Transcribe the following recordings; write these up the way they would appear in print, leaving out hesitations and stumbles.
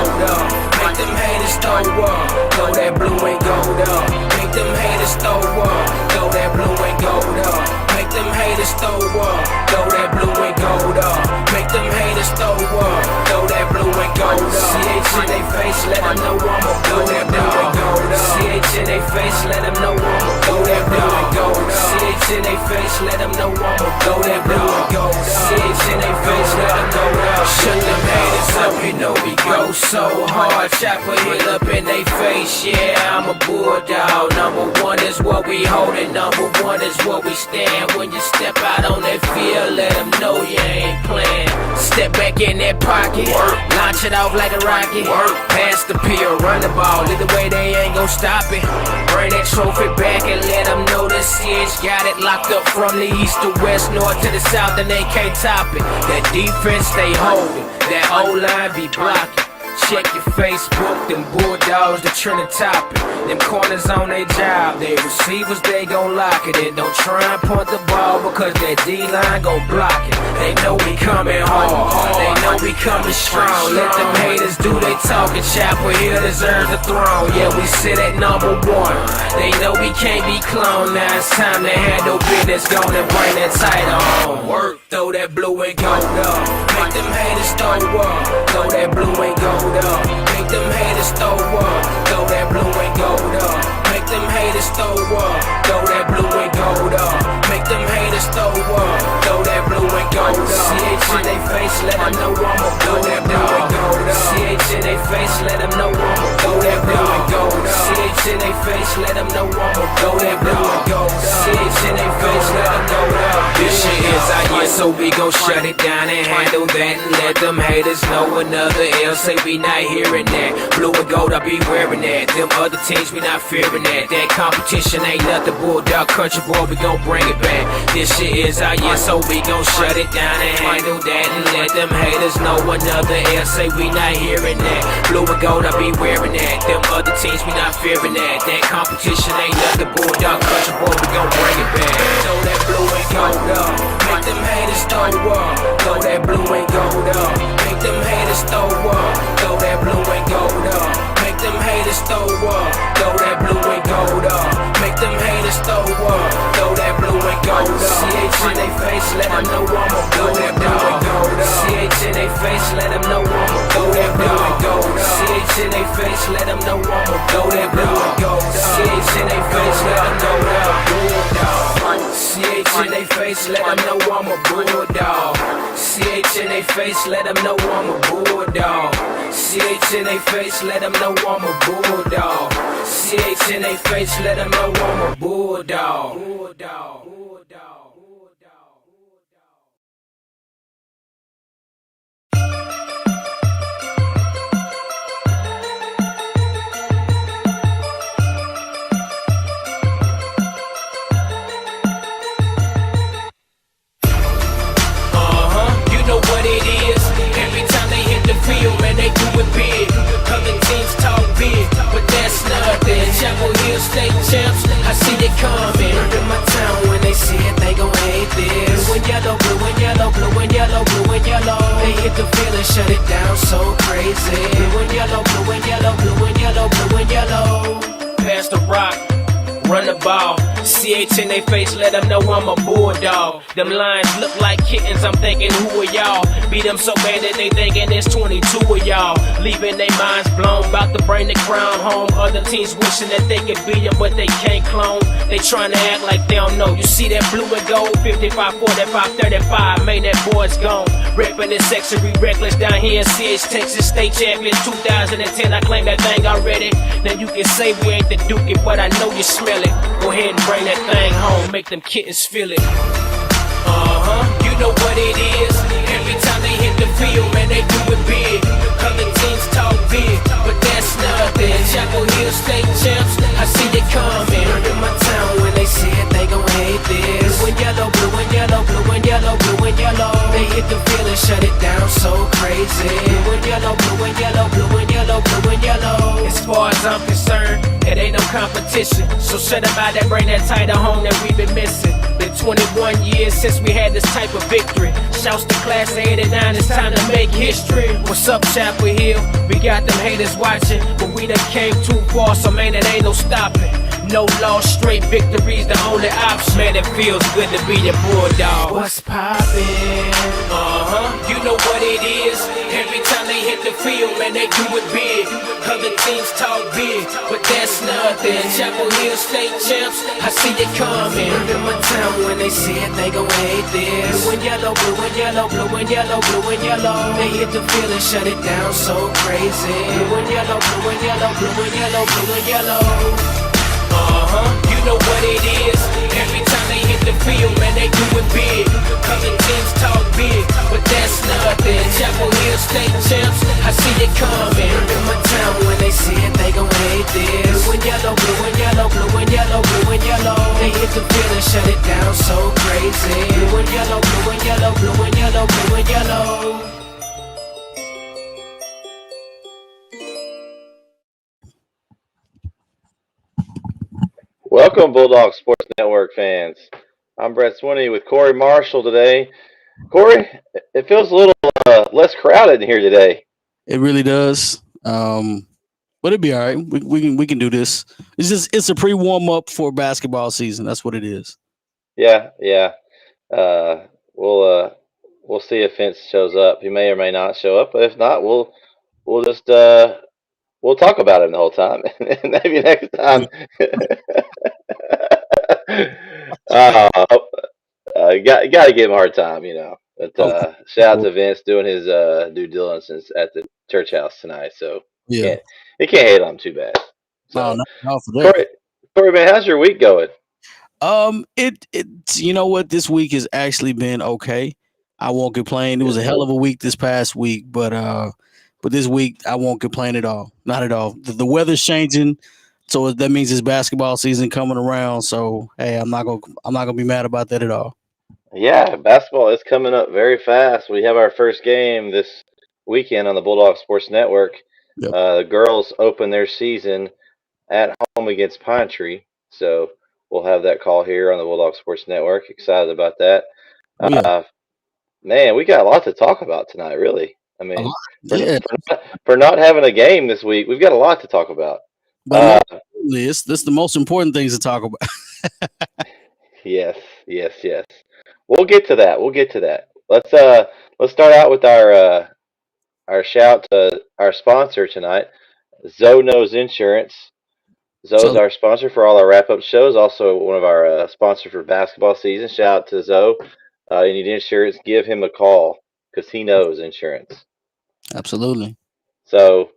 gold up. Make them haters throw up. Throw that blue and gold up. Make them haters throw up. Throw that blue and gold up. Make them haters throw up. Throw that blue and gold up. Make them haters throw up. Throw that blue and gold up. CH in they face, let them know I'ma throw that blue and gold up. CH in they face, let them know I'ma throw that blue and gold up. CH in they face, let them know I'ma throw that blue and gold up. CH in they face, let them know that. Shut them haters up, you know we go so hard. Chopper hit up in they face, yeah, I'm a bulldog. Number one is what we holding, number one is what we stand. When you step out on that field, let them know you ain't playing. Step back in that pocket, launch it off like a rocket. Pass the pill, run the ball, either way they ain't gon' stop it. Bring that trophy back and let them know that CH got it locked up from the east to west, north to the south, and they can't top it. That defense they holding, that O-line be blocking. Check your Facebook, them bulldogs, they tryna top it. Them corners on they job, they receivers, they gon' lock it. And don't try and punt the ball because that D-line gon' block it. They know we coming hard, they know we coming strong. Let them haters do they talking, Chopper here deserves the throne. Yeah, we sit at number one, they know we can't be cloned. Now it's time to handle business, go and bring that title on. Work, throw that blue and gold up. Make them haters throw up, throw that blue and gold up. Make them haters throw up, throw that blue and gold up. Make them haters throw up, throw that blue and gold up. Make them haters throw up, throw that blue and gold up. CH in they face, let them know I'ma throw that blue and gold up. CH in they face, let them know I'ma throw that blue and gold up. CH in they face, let them know I'ma throw that blue and gold up. CH in they face, let them know that. This shit is our year, so we gon' shut it down and handle that and let them haters know another L. Say we not hearing that. Blue and gold, I be wearing that. Them other teams, we not fearing that. That competition ain't nothing, bulldog country boy, we gon' bring it back. This shit is our year, so we gon' shut it down and handle that and let them haters know another L. Say we not hearing that. Blue and gold, I be wearing that. Them other teams, we not fearing that. That competition ain't nothing, bulldog country boy, we gon' bring it back. Throw that blue and gold up. Make them haters throw up. Throw that blue and gold up. Make them haters throw up. Throw that blue and gold up. Make them haters throw up. Throw that blue and gold up. Make them haters throw up. Throw that blue and gold up. CH in they face, let them know I'ma throw that blue and gold up. CH in they face, let them know I'ma throw that blue and gold up. CH in they face, let them know I'ma throw that blue and gold up. CH in they face, let them know that bulldog. CH in they face, let them know I'm a bulldog. CH in they face, let them know I'm a bulldog. CH in they face, let them know I'm a bulldog. CH in they face, let them know I'm a bulldog. Bulldog. Man, they do it big. Other teams talk big, but that's nothing. Chapel Hill state champs, I see it coming. In my town, when they see it, they gon' hate this. Blue and yellow, blue and yellow, blue and yellow, blue and yellow. They hit the field and shut it down so crazy. Blue and yellow, blue and yellow, blue and yellow, blue and yellow. Pass the rock, run the ball. CH in they face, let them know I'm a bulldog. Them lines look like kittens, I'm thinking who are y'all? Beat them so bad that they thinking it's 22 of y'all. Leaving their minds blown, about to bring the crown home. Other teams wishing that they could beat them, but they can't clone. They trying to act like they don't know. You see that blue and gold, 55, 45, 35, man, that boy's gone. Reppin' this sexually reckless down here in CH, Texas, state champion 2010, I claim that thing already. Now you can say we ain't the dookie, but I know you smell it. Go ahead and bring that thing home, make them kittens feel it. You know what it is. Every time they hit the field, man, they do it big. Other teams talk big, but that's nothing. Chapel Hill state champs, I see it coming. In my town, when they see it, they gon' hate this. Blue and yellow, blue and yellow, blue and yellow, blue and yellow. They hit the field and shut it down so crazy. Blue and yellow, blue and yellow, blue and yellow, blue and yellow. As far as I'm concerned, it ain't no competition. So shut them out and bring that title home that we've been missing. Been 21 years since we had this type of victory. Shouts to class of 89, it's time to make history. What's up, Chapel Hill? We got them haters watching, but we done came too far, so man, it ain't no stopping. No loss, straight victory's the only option. Man, it feels good to be the Bulldog. What's poppin'? You know what it is. Every time they hit the field, man, they do it big. Other teams talk big, but that's nothing. Chapel Hill state champs, I see it coming. In my town, when they see it, they gon' hate this. Blue and yellow, blue and yellow, blue and yellow, blue and yellow. They hit the field and shut it down so crazy. Blue and yellow, blue and yellow, blue and yellow, blue and yellow. You know what it is. Every time they hit the field, man, they do it big. Other teams talk big, but that's nothing. Chapel Hill state champs, I see it coming. In my town, when they see it, they gon' hate this. Blue and yellow, blue and yellow, blue and yellow, blue and yellow. They hit the field and shut it down so crazy. Blue and yellow, blue and yellow, blue and yellow, blue and yellow. Welcome, Bulldog Sports Network fans. I'm Brett Swinney with Corey Marshall today. Corey, it feels a little less crowded in here today. It really does. But it'll be all right. We can do this. It's a pre warm up for basketball season. That's what it is. Yeah. We'll see if Vince shows up. He may or may not show up, but if not, we'll just we'll talk about him the whole time. Maybe next time. Got to give him a hard time, you know. But shout out to Vince doing his due diligence at the church house tonight. So Yeah. he can't hate on him too bad. So, not for that. Corey, man, how's your week going? It you know what? This week has actually been okay. I won't complain. It was a hell of a week this past week, but this week I won't complain at all. Not at all. The weather's changing, so that means it's basketball season coming around. So hey, I'm not gonna be mad about that at all. Yeah, basketball is coming up very fast. We have our first game this weekend on the Bulldog Sports Network. Yep. The girls open their season at home against Pine Tree, so we'll have that call here on the Bulldog Sports Network. Excited about that. Yeah. Man, we got a lot to talk about tonight, really. I mean, Yeah. for not having a game this week, we've got a lot to talk about. But this is the most important things to talk about. Yes. We'll get to that. Let's start out with our shout to our sponsor tonight, Zoe Knows Insurance. Zoe's our sponsor for all our wrap-up shows. Also, one of our sponsors for basketball season. Shout out to Zoe. You need insurance, give him a call because he knows insurance. Absolutely. So,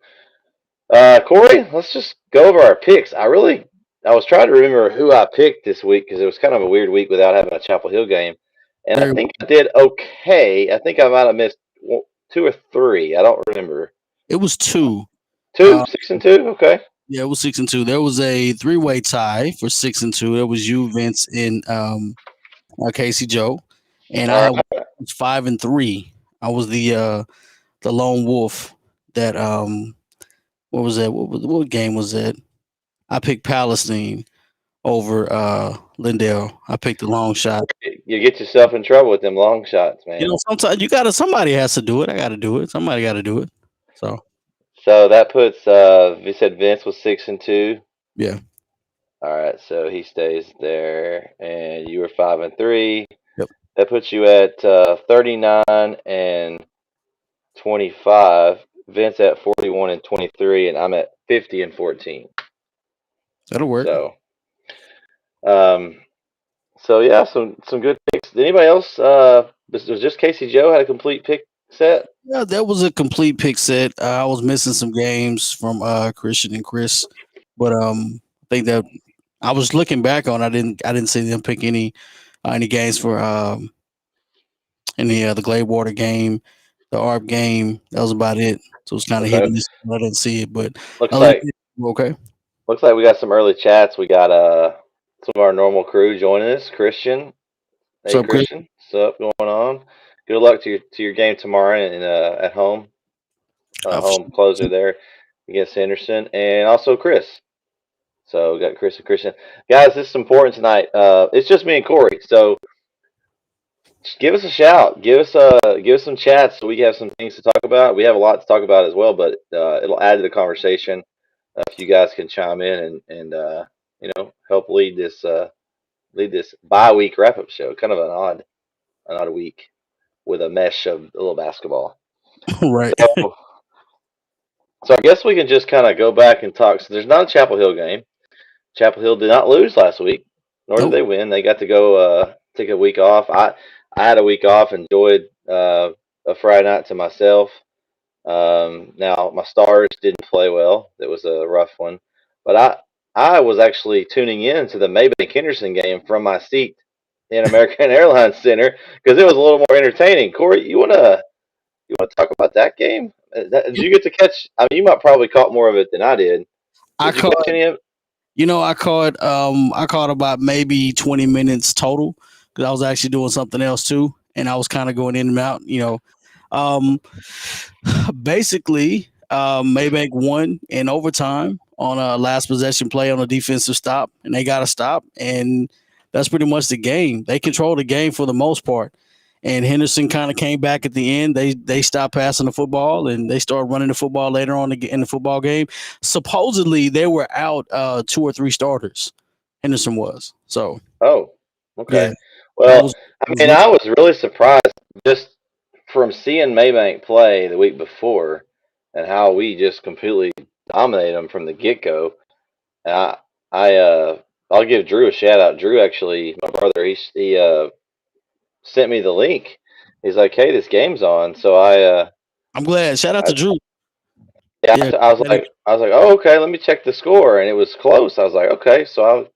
Corey, let's just go over our picks. I was trying to remember who I picked this week because it was kind of a weird week without having a Chapel Hill game. And I think I did okay. I think I might have missed 2 or 3. I don't remember. It was 2. 2, 6 and 2. Okay. Yeah, it was 6 and 2. There was a 3-way tie for 6 and 2. There was you, Vince, and Casey Joe, and I was 5 and 3. I was the lone wolf. That what was that? What game was that? I picked Palestine over Lindell. I picked the long shot. You get yourself in trouble with them long shots, man. You know, sometimes somebody has to do it. I got to do it. Somebody got to do it. So that puts you said Vince was 6 and 2. Yeah. All right, so he stays there, and you were 5 and 3. Yep. That puts you at 39 and 25. Vince at 41 and 23, and I'm at 50 and 14. That'll work. So yeah, some good picks. Did anybody else? Was just Casey Joe had a complete pick set? Yeah, that was a complete pick set. I was missing some games from Christian and Chris, but I think that I was looking back on. I didn't see them pick any games for the Gladewater game, the ARP game. That was about it. So it's kind of hit and miss. I didn't see it, but looks like okay. Looks like we got some early chats. We got some of our normal crew joining us. Christian, hey Christian, what's up going on? Good luck to your game tomorrow at home. Home closer there against Henderson, and also Chris. So we got Chris and Christian. Guys, this is important tonight. It's just me and Corey. So just give us a shout. Give us some chats so we have some things to talk about. We have a lot to talk about as well, but it'll add to the conversation if you guys can chime in and help lead this bye-week wrap-up show. Kind of an odd week with a mesh of a little basketball. Right. So, so I guess we can just kind of go back and talk. So there's not a Chapel Hill game. Chapel Hill did not lose last week, nor did Nope. they win. They got to go take a week off. I had a week off, enjoyed a Friday night to myself. Now my Stars didn't play well. It was a rough one, but I was actually tuning in to the Maybank Henderson game from my seat in American Airlines Center because it was a little more entertaining. Corey, you wanna talk about that game? Did you get to catch? I mean, you might probably caught more of it than I did. I Did you caught catch any of it? I caught about maybe 20 minutes total because I was actually doing something else too, and I was kind of going in and out. Um, basically, Maybank won in overtime on a last possession play on a defensive stop, and they got a stop, and that's pretty much the game. They controlled the game for the most part. And Henderson kind of came back at the end. They stopped passing the football and they started running the football later on in the football game. Supposedly they were out 2 or 3 starters. Henderson was. So Oh, yeah, okay. that Well, was, I was mean, I was really surprised just from seeing Maybank play the week before and how we just completely dominated them from the get go. I, I'll give Drew a shout out. Drew actually, my brother, he sent me the link. He's like, "Hey, this game's on." So I'm glad. Shout out I to Drew. yeah, Yeah. I was like, "Oh, okay, let me check the score," and it was close. I was like, "Okay," so I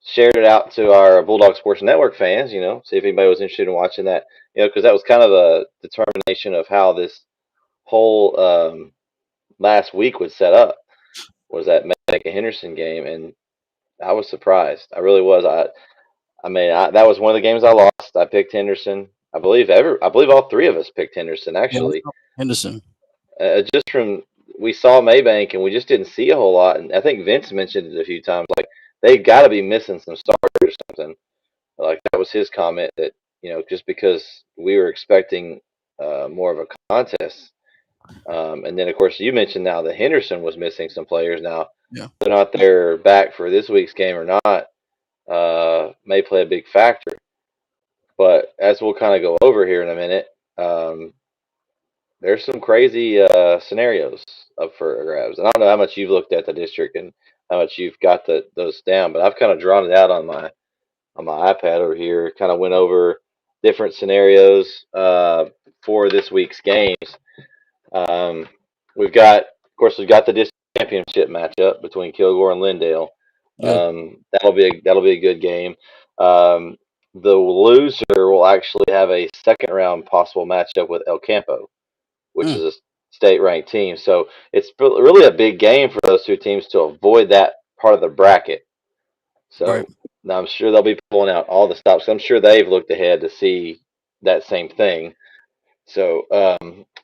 shared it out to our Bulldog Sports Network fans, see if anybody was interested in watching that, because that was kind of a determination of how this whole last week would set up, was that Mecca Henderson game, and I was surprised. I really was. I mean, that was one of the games I lost. I picked Henderson. I believe all three of us picked Henderson Yeah, actually. Henderson. Just from we saw Maybank and we just didn't see a whole lot, and I think Vince mentioned it a few times, like they got to be missing some starters or something. Like that was his comment that just because we were expecting more of a contest, and then of course you mentioned now that Henderson was missing some players. Now Yeah. whether or not they're back for this week's game or not may play a big factor. But as we'll kind of go over here in a minute, there's some crazy scenarios up for grabs. And I don't know how much you've looked at the district and how much you've got those down, but I've kind of drawn it out on my iPad over here. Kind of went over different scenarios for this week's games. We've got the district championship matchup between Kilgore and Lindale. Yeah. That'll be a good game. The loser will actually have a second round possible matchup with El Campo, which is a state ranked team. So it's really a big game for those two teams to avoid that part of the bracket. So Right. now I'm sure they'll be pulling out all the stops. I'm sure they've looked ahead to see that same thing. So,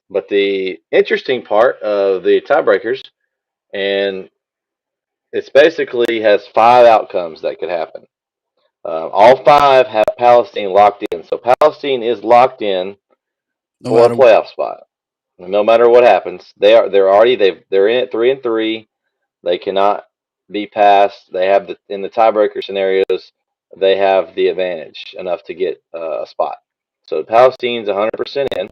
but the interesting part of the tiebreakers, and it's basically has 5 outcomes that could happen. All 5 have Palestine locked in, so Palestine is locked in No for a matter what. playoff spot. No matter what happens, they're in at 3-3. They cannot be passed. They have in the tiebreaker scenarios, they have the advantage enough to get a spot. So Palestine's 100% in.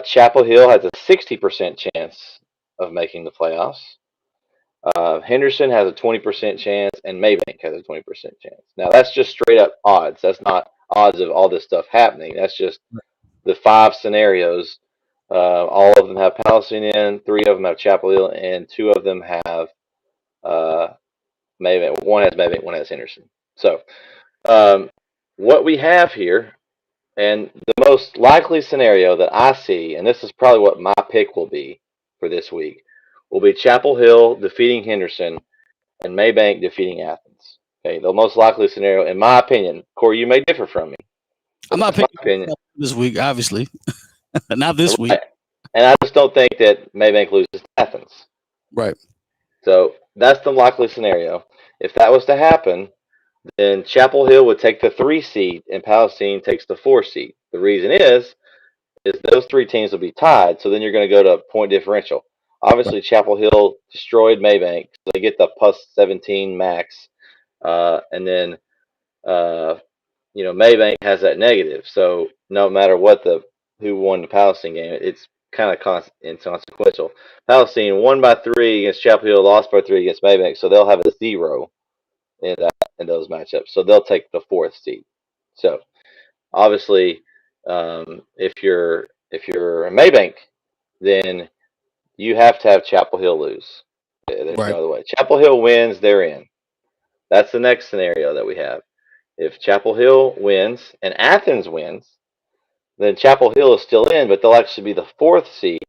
Chapel Hill has a 60% chance of making the playoffs. Henderson has a 20% chance, and Maybank has a 20% chance. Now that's just straight up odds. That's not odds of all this stuff happening. That's just the 5 scenarios. All of them have Palestine in. 3 of them have Chapel Hill, and 2 of them have Maybank. One has Maybank, one has Henderson. So what we have here, and the most likely scenario that I see, and this is probably what my pick will be for this week, will be Chapel Hill defeating Henderson and Maybank defeating Athens. Okay, the most likely scenario, in my opinion. Corey, you may differ from me. I'm not That's my picking opinion. this week, obviously. Not this week. Right. And I just don't think that Maybank loses to Athens. Right. So that's the likely scenario. If that was to happen, then Chapel Hill would take the 3 seed and Palestine takes the 4 seed. The reason is those three teams will be tied, so then you're going to go to point differential. Obviously, Chapel Hill destroyed Maybank, so they get the plus 17 max, and then Maybank has that negative. So no matter who won the Palestine game, it's kind of inconsequential. Palestine won by 3 against Chapel Hill, lost by 3 against Maybank, so they'll have a 0 in those matchups. So they'll take the 4th seed. So obviously, if you're a Maybank, then you have to have Chapel Hill lose. There's no other way. Chapel Hill wins, they're in. That's the next scenario that we have. If Chapel Hill wins and Athens wins, then Chapel Hill is still in, but they'll actually be the 4th seed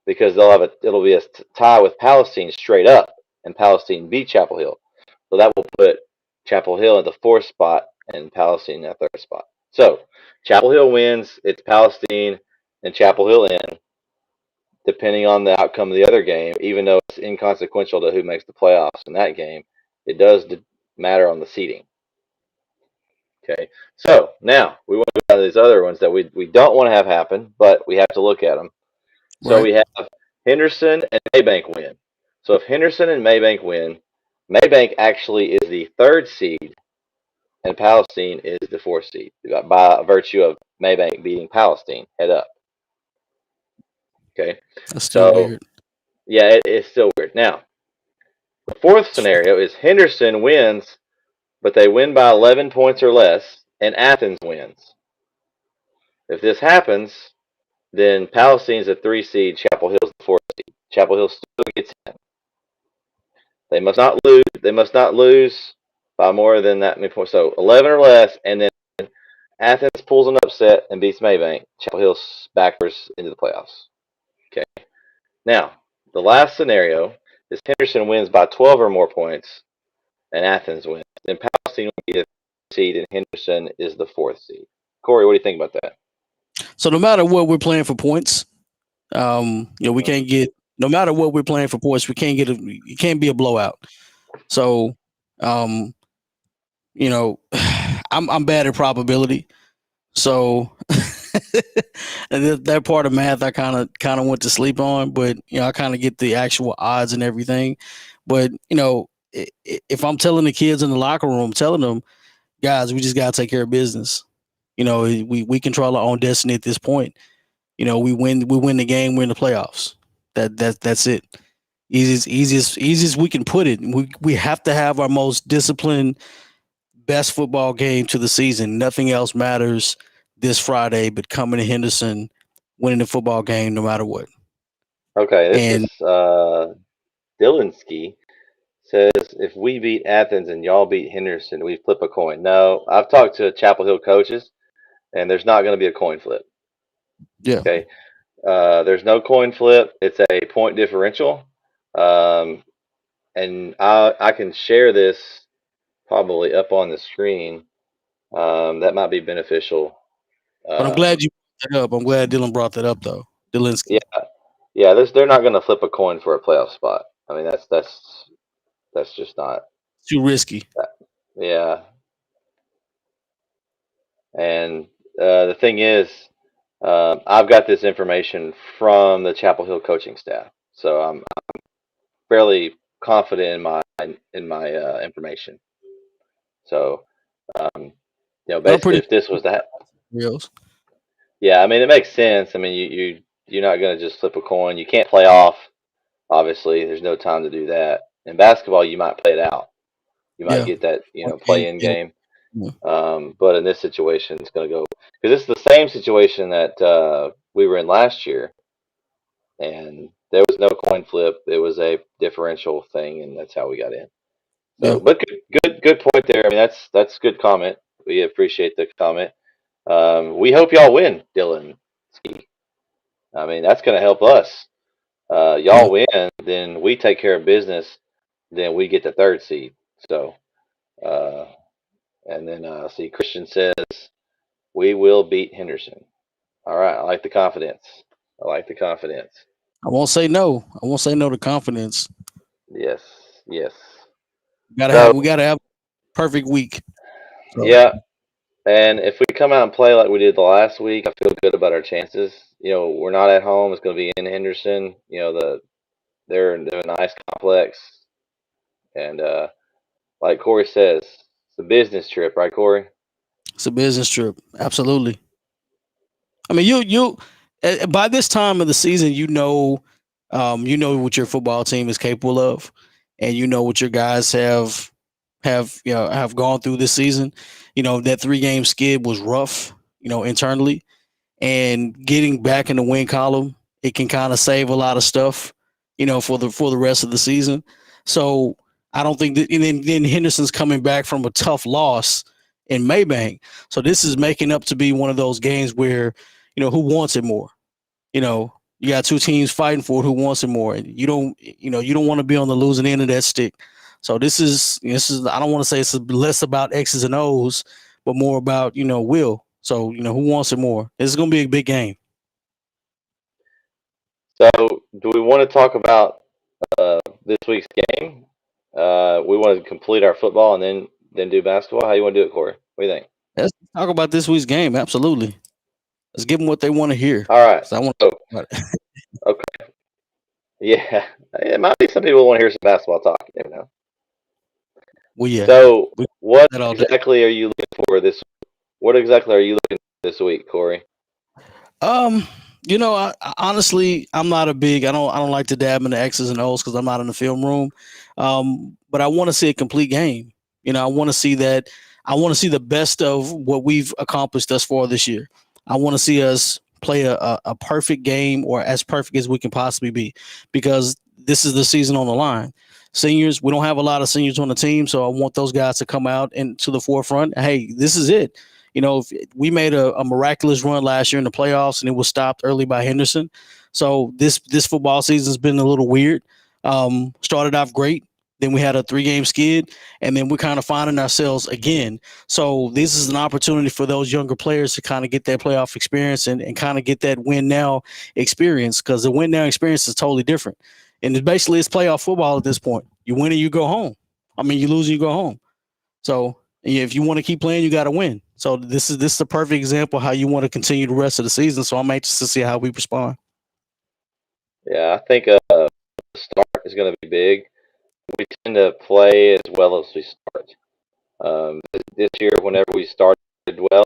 because it'll be a tie with Palestine straight up, and Palestine beat Chapel Hill. So that will put Chapel Hill in the 4th spot and Palestine in the 3rd spot. So Chapel Hill wins, it's Palestine and Chapel Hill in, depending on the outcome of the other game, even though it's inconsequential to who makes the playoffs in that game, it does matter on the seeding. Okay, so now we want to go down to these other ones that we don't want to have happen, but we have to look at them. So we have Henderson and Maybank win. So if Henderson and Maybank win, Maybank actually is the 3rd seed, and Palestine is the 4th seed by virtue of Maybank beating Palestine head up. Okay, that's still weird. Yeah, it's still weird. Now, the 4th scenario is Henderson wins, but they win by 11 points or less, and Athens wins. If this happens, then Palestine's a 3 seed, Chapel Hill's the 4th seed. Chapel Hill still gets in. They must not lose. They must not lose by more than that many points. So 11 or less, and then Athens pulls an upset and beats Maybank. Chapel Hill's backwards into the playoffs. Okay. Now, the last scenario is Henderson wins by 12 or more points, and Athens wins. Then Palestine will be the 3rd seed, and Henderson is the 4th seed. Corey, what do you think about that? So no matter what we're playing for points, we can't get. No matter what we're playing for points, we can't get it can't be a blowout. So, I'm bad at probability. So that part of math I kind of went to sleep on, but I kind of get the actual odds and everything. But if I'm telling the kids in the locker room, telling them, guys, we just gotta take care of business. We control our own destiny at this point. We win the game, we're in the playoffs. That's it. Easiest we can put it. We have to have our most disciplined, best football game to the season. Nothing else matters this Friday but coming to Henderson, winning the football game no matter what. Okay, this is Dylansky says, if we beat Athens and y'all beat Henderson, we flip a coin. No, I've talked to Chapel Hill coaches, and there's not going to be a coin flip. Yeah. Okay. There's no coin flip. It's a point differential. And I can share this probably up on the screen. That might be beneficial. But I'm glad you brought that up. I'm glad Dylan brought that up, though. Dylansky. Yeah. They're not going to flip a coin for a playoff spot. I mean, that's just not too risky. Yeah. And the thing is, I've got this information from the Chapel Hill coaching staff, so I'm fairly confident in my information. So, basically, if this was that, yeah, I mean, it makes sense. I mean, you're not going to just flip a coin. You can't play off. Obviously, there's no time to do that. In basketball, you might play it out. You might get that, play-in game. But in this situation, it's going to go because it's the same situation that we were in last year, and there was no coin flip. It was a differential thing, and that's how we got in. So, but good point there. I mean, that's good comment. We appreciate the comment. We hope y'all win, Dylan. I mean, that's going to help us. Y'all win, then we take care of business. Then we get the 3rd seed. So, and then see, Christian says we will beat Henderson. All right, I like the confidence. I won't say no. I won't say no to confidence. Yes. We gotta have a perfect week. So. Yeah, And if we come out and play like we did the last week, I feel good about our chances. We're not at home. It's going to be in Henderson. They're a nice complex, and like Corey says, it's a business trip, right, Corey? It's a business trip. Absolutely. I mean, you by this time of the season, you know what your football team is capable of, and you know what your guys have gone through this season. That 3 game skid was rough. Internally, and getting back in the win column, it can kind of save a lot of stuff. For the rest of the season. So I don't think that. And then Henderson's coming back from a tough loss in Maybank. So this is making up to be one of those games where who wants it more. You got two teams fighting for it. Who wants it more? And you don't want to be on the losing end of that stick. So this is I don't want to say it's less about X's and O's, but more about will. So who wants it more? This is going to be a big game. So, do we want to talk about this week's game? We want to complete our football and then do basketball. How you want to do it, Corey? What do you think? Let's talk about this week's game. Absolutely. Let's give them what they want to hear. All right. I want So, to talk about it. okay. Yeah, it might be some people want to hear some basketball talk. You never know. Well, yeah. So, We what that all day. exactly are you looking for this? What exactly are you looking for this week, Corey? Honestly, I'm not a big. I don't like to dab in the X's and O's because I'm not in the film room. But I want to see a complete game. I want to see that. I want to see the best of what we've accomplished thus far this year. I want to see us play a perfect game, or as perfect as we can possibly be, because this is the season on the line. Seniors, we don't have a lot of seniors on the team, so I want those guys to come out and to the forefront. Hey, this is it. If we made a miraculous run last year in the playoffs, and it was stopped early by Henderson. So this football season's been a little weird. Started off great, then we had a 3 game skid, and then we're kind of finding ourselves again. So this is an opportunity for those younger players to kind of get that playoff experience and kind of get that win now experience, because the win now experience is totally different. And it's playoff football at this point. You win and you go home. I mean, you lose and you go home. So if you want to keep playing, you got to win. So this is the perfect example of how you want to continue the rest of the season. So I'm anxious to see how we respond. Yeah, I think the start is going to be big. We tend to play as well as we start. This year, whenever we started well,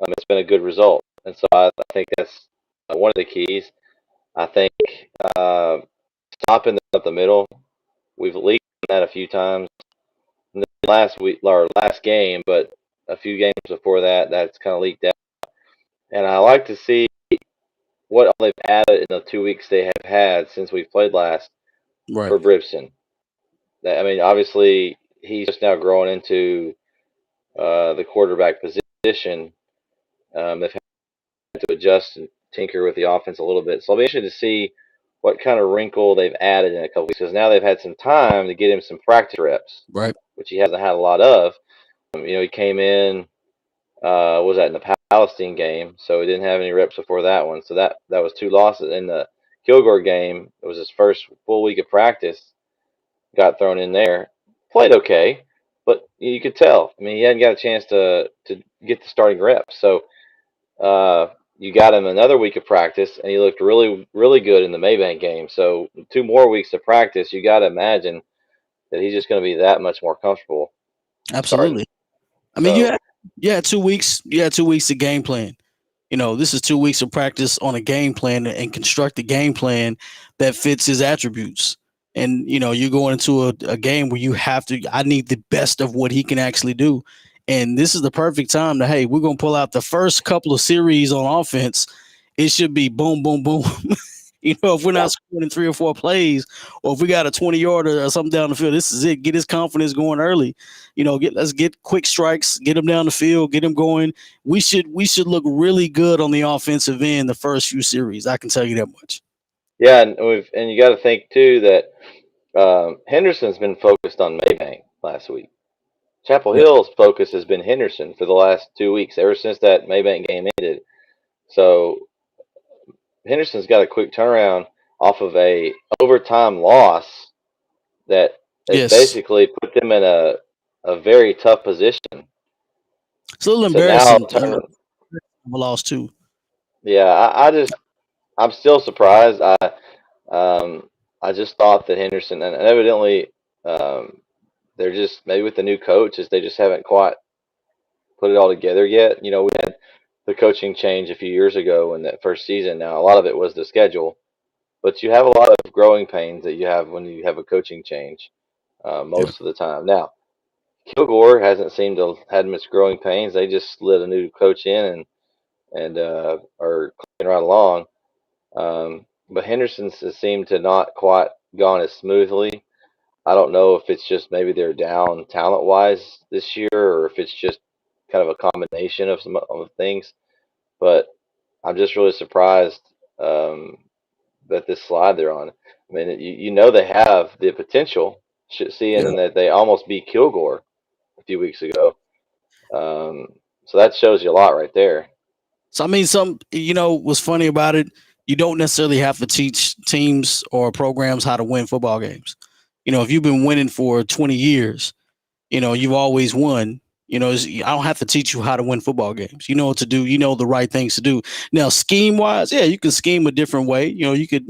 it's been a good result, and so I think that's one of the keys. I think uh, stopping up the middle. We've leaked that a few times last week or last game, but a few games before that, that's kind of leaked out. And I like to see what all they've added in the 2 weeks they have had since we played last Right. for Bribson. I mean, obviously, he's just now growing into the quarterback position. They've had to adjust and tinker with the offense a little bit. So I'll be interested to see what kind of wrinkle they've added in a couple weeks, because now they've had some time to get him some practice reps, Right. which he hasn't had a lot of. He came in, was that in the Palestine game, so he didn't have any reps before that one. So that was 2 losses. In the Kilgore game, it was his first full week of practice, got thrown in there, played okay, but you could tell. I mean, he hadn't got a chance to get the starting reps. So you got him another week of practice, and he looked really, really good in the Maybank game. So 2 more weeks of practice, you got to imagine that he's just going to be that much more comfortable. Absolutely. I mean, you had 2 weeks. You had 2 weeks to game plan. This is 2 weeks of practice on a game plan and construct a game plan that fits his attributes. And you're going into a game where you have to. I need the best of what he can actually do, and this is the perfect time to. Hey, we're gonna pull out the first couple of series on offense. It should be boom, boom, boom. If we're not scoring in 3 or 4 plays, or if we got a 20-yarder or something down the field, this is it. Get his confidence going early. Let's get quick strikes, get him down the field, get him going. We should look really good on the offensive end the first few series. I can tell you that much. Yeah, and you got to think too that Henderson's been focused on Maybank last week. Chapel Hill's focus has been Henderson for the last 2 weeks, ever since that Maybank game ended. So Henderson's got a quick turnaround off of a overtime loss that basically put them in a very tough position. It's a little So now, embarrassing. A loss too. yeah, I'm still surprised. Um, I just thought that Henderson, and evidently, um, they're just maybe with the new coaches, they just haven't quite put it all together yet. You know, we had the coaching change a few years ago in that first season. Now, a lot of it was the schedule, but you have a lot of growing pains that you have when you have a coaching change Yeah. most of the time. Now, Kilgore hasn't seemed to have had much growing pains. They just slid a new coach in and are clicking right along. But Henderson's has seemed to not quite gone as smoothly. I don't know if it's just maybe they're down talent wise this year, or if it's just kind of a combination of some of things. But I'm just really surprised um, that this slide they're on. I mean, you know they have the potential, Yeah. seeing that they almost beat Kilgore a few weeks ago. Um, so that shows you a lot right there. So I mean, what's funny about it, you don't necessarily have to teach teams or programs how to win football games. If you've been winning for 20 years, you've always won. I don't have to teach you how to win football games. You know what to do. You know the right things to do. Now, scheme wise, yeah, you can scheme a different way. You could,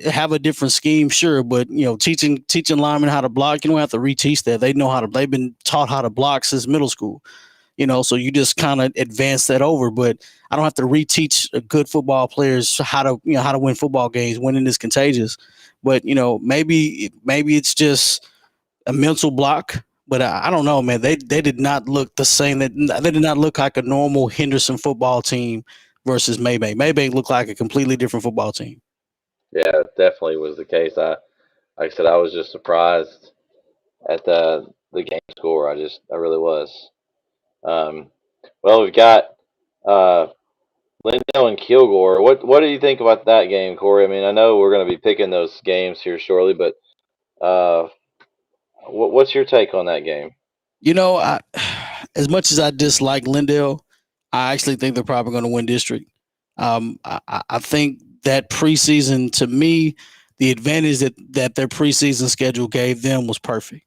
have a different scheme, sure, but teaching linemen how to block, you don't have to reteach that. They know how to. They've been taught how to block since middle school. So you just kind of advance that over. But I don't have to reteach good football players how to win football games. Winning is contagious, but maybe it's just a mental block. But I don't know, man. They did not look the same. They did not look like a normal Henderson football team versus Maybank. Maybank looked like a completely different football team. Yeah, it definitely was the case. Like I said, I was just surprised at the game score. I really was. Um, well, we've got uh, Lindale and Kilgore. What do you think about that game, Corey? I mean, I know we're going to be picking those games here shortly, but uh, what's your take on that game? I, as much as I dislike Lindale, I actually think they're probably going to win district. I think that preseason, to me, the advantage that their preseason schedule gave them was perfect.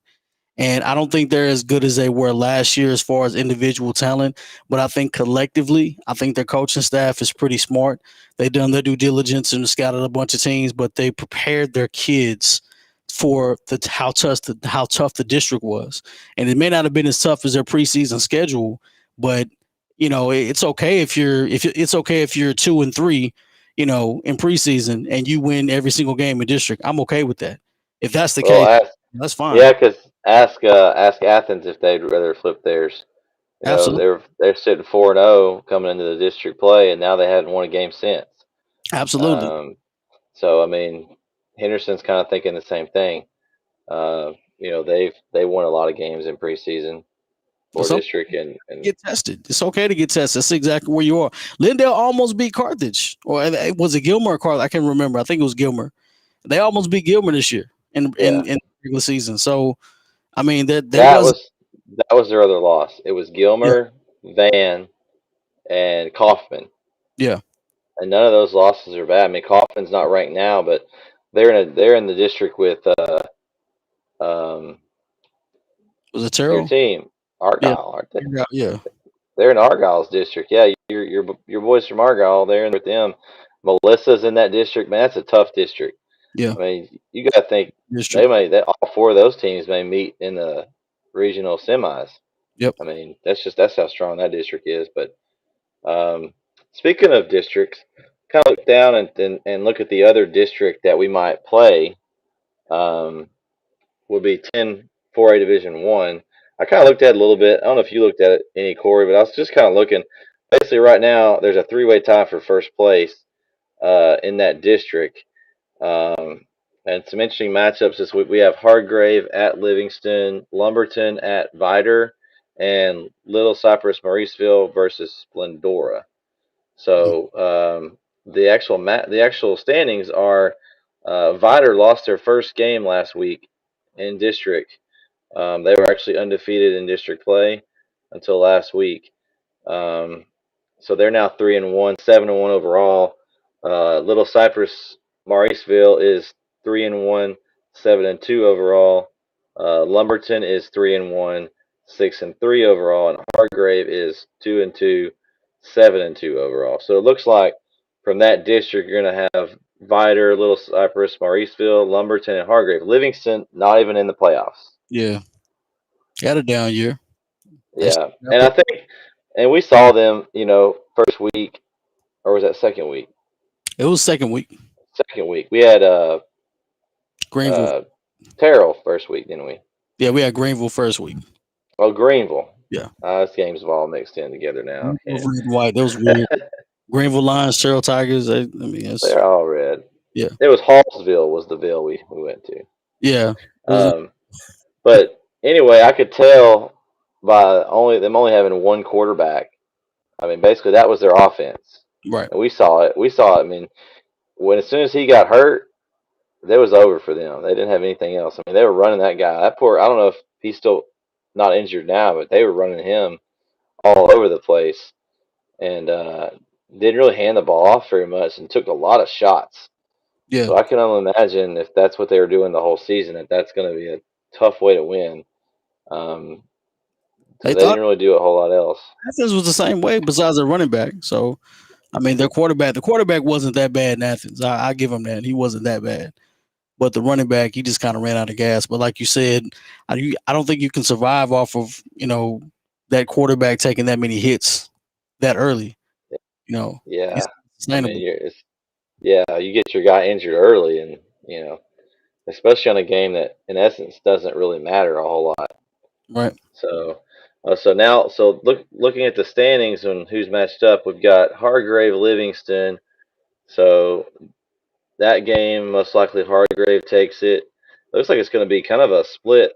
And I don't think they're as good as they were last year as far as individual talent, but I think collectively, I think their coaching staff is pretty smart. They've done their due diligence and scouted a bunch of teams, but they prepared their kids for how tough the district was. And it may not have been as tough as their preseason schedule, but it's okay if okay if you're 2-3, in preseason and you win every single game in district. I'm okay with that. If that's the Well, case, ask that's yeah, fine. because ask Athens if they'd rather flip theirs. You know, Absolutely. they're sitting 4-0 coming into the district play, and now they hadn't won a game since. Absolutely. Um, so I mean, Henderson's kind of thinking the same thing. You know, they won a lot of games in preseason For for some district, and get tested. It's okay to get tested. That's exactly where you are. Lindale almost beat Carthage. Or was it Gilmer or Carthage? I can't remember. I think it was Gilmer. They almost beat Gilmer this year yeah, in the regular season. So I mean that there that was was that was their other loss. It was yeah, Gilmer, Van, and Kaufman, yeah. and none of those losses are bad. I mean, Kaufman's not ranked now, but they're in the district with um, Was it your Terrell? team, Yeah. Argyle, aren't they? Yeah. They're in Argyle's district. Yeah, your boys from Argyle. They're in with them. Melissa's in that district. Man, that's a tough district. Yeah. I mean, you got to think District. that all four of those teams may meet in the regional semis. Yep. I mean, that's how strong that district is. But speaking of districts, kind of look down and look at the other district that we might play. Um, would be 10-4A Division One. I kind of looked at it a little bit. I don't know if you looked at it any, Corey, but I was just kind of looking. Basically, right now there's a three-way tie for first place in that district. And some interesting matchups this week. We have Hargrave at Livingston, Lumberton at Vidor, and Little Cypress Mauriceville versus Splendora. So the actual standings are Vidor lost their first game last week in district. They were actually undefeated in district play until last week. Um, so they're now 3-1, 7-1 overall. Little Cypress Mauriceville is 3-1, 7-2 overall. Lumberton is 3-1, 6-3 overall, and Hargrave is 2-2, 7-2 overall. So it looks like from that district you're gonna have Vidor, Little Cypress, Mauriceville, Lumberton, and Hargrave. Livingston not even in the playoffs. Yeah. Had a down year. Yeah, and I think, and we saw them, first week, or was that second week? It was second week. Second week. We had Greenville. Terrell first week, didn't we? Yeah, we had Greenville first week. Oh, Greenville. Yeah. These games have all mixed in together now. Red and white. That was weird. Greenville Lions, Terrell Tigers. They're all red. Yeah. It was Hallsville was the Ville we went to. Yeah. But anyway, I could tell by them only having one quarterback. I mean, basically that was their offense. Right. And we saw it. I mean, as soon as he got hurt, it was over for them. They didn't have anything else. I mean, they were running that guy. I don't know if he's still not injured now, but they were running him all over the place, and didn't really hand the ball off very much, and took a lot of shots. Yeah. So I can only imagine if that's what they were doing the whole season, that's going to be a tough way to win. They didn't really do a whole lot else. Athens was the same way, besides their running back. So, I mean, the quarterback wasn't that bad in Athens. I give him that. He wasn't that bad. But the running back, he just kind of ran out of gas. But like you said, I don't think you can survive off of, that quarterback taking that many hits that early. Yeah. I mean, you get your guy injured early, and, especially on a game that, in essence, doesn't really matter a whole lot. Right. So looking at the standings and who's matched up, we've got Hargrave, Livingston. So that game, most likely Hargrave takes it. Looks like it's going to be kind of a split,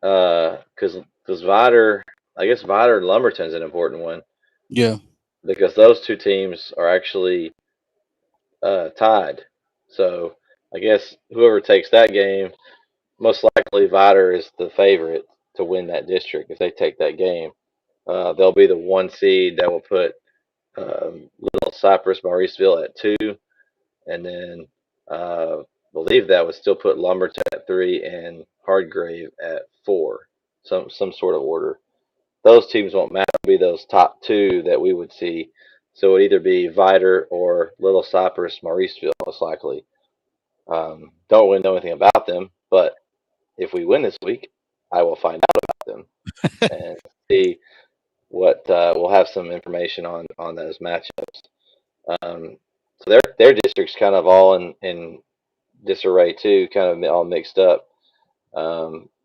because Vidor and Lumberton's an important one. Yeah. Because those two teams are actually tied. So I guess whoever takes that game, most likely Vidor is the favorite to win that district. If they take that game, they'll be the 1 seed that will put Little Cypress, Mauriceville at 2, and then believe that would still put Lumberton at 3 and Hargrave at 4. Some sort of order. Those teams won't matter. It'll be those top 2 that we would see. So it would either be Vidor or Little Cypress, Mauriceville, most likely. Don't really know anything about them, but if we win this week, I will find out about them and see what we'll have some information on those matchups. So their district's kind of all in disarray too, kind of all mixed up.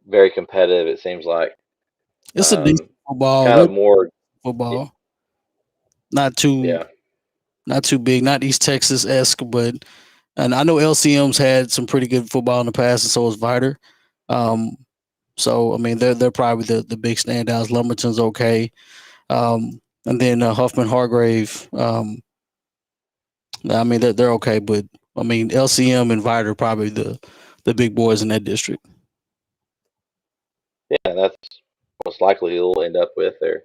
Very competitive, it seems like. It's a decent football. Kind of more football. Not too big, not East Texas-esque, and I know LCM's had some pretty good football in the past, and so has Vidor. So I mean, they're probably the big standouts. Lumberton's okay, and then Huffman, Hargrave. I mean, they're okay, but I mean, LCM and Vidor are probably the big boys in that district. Yeah, that's most likely who we'll end up with there.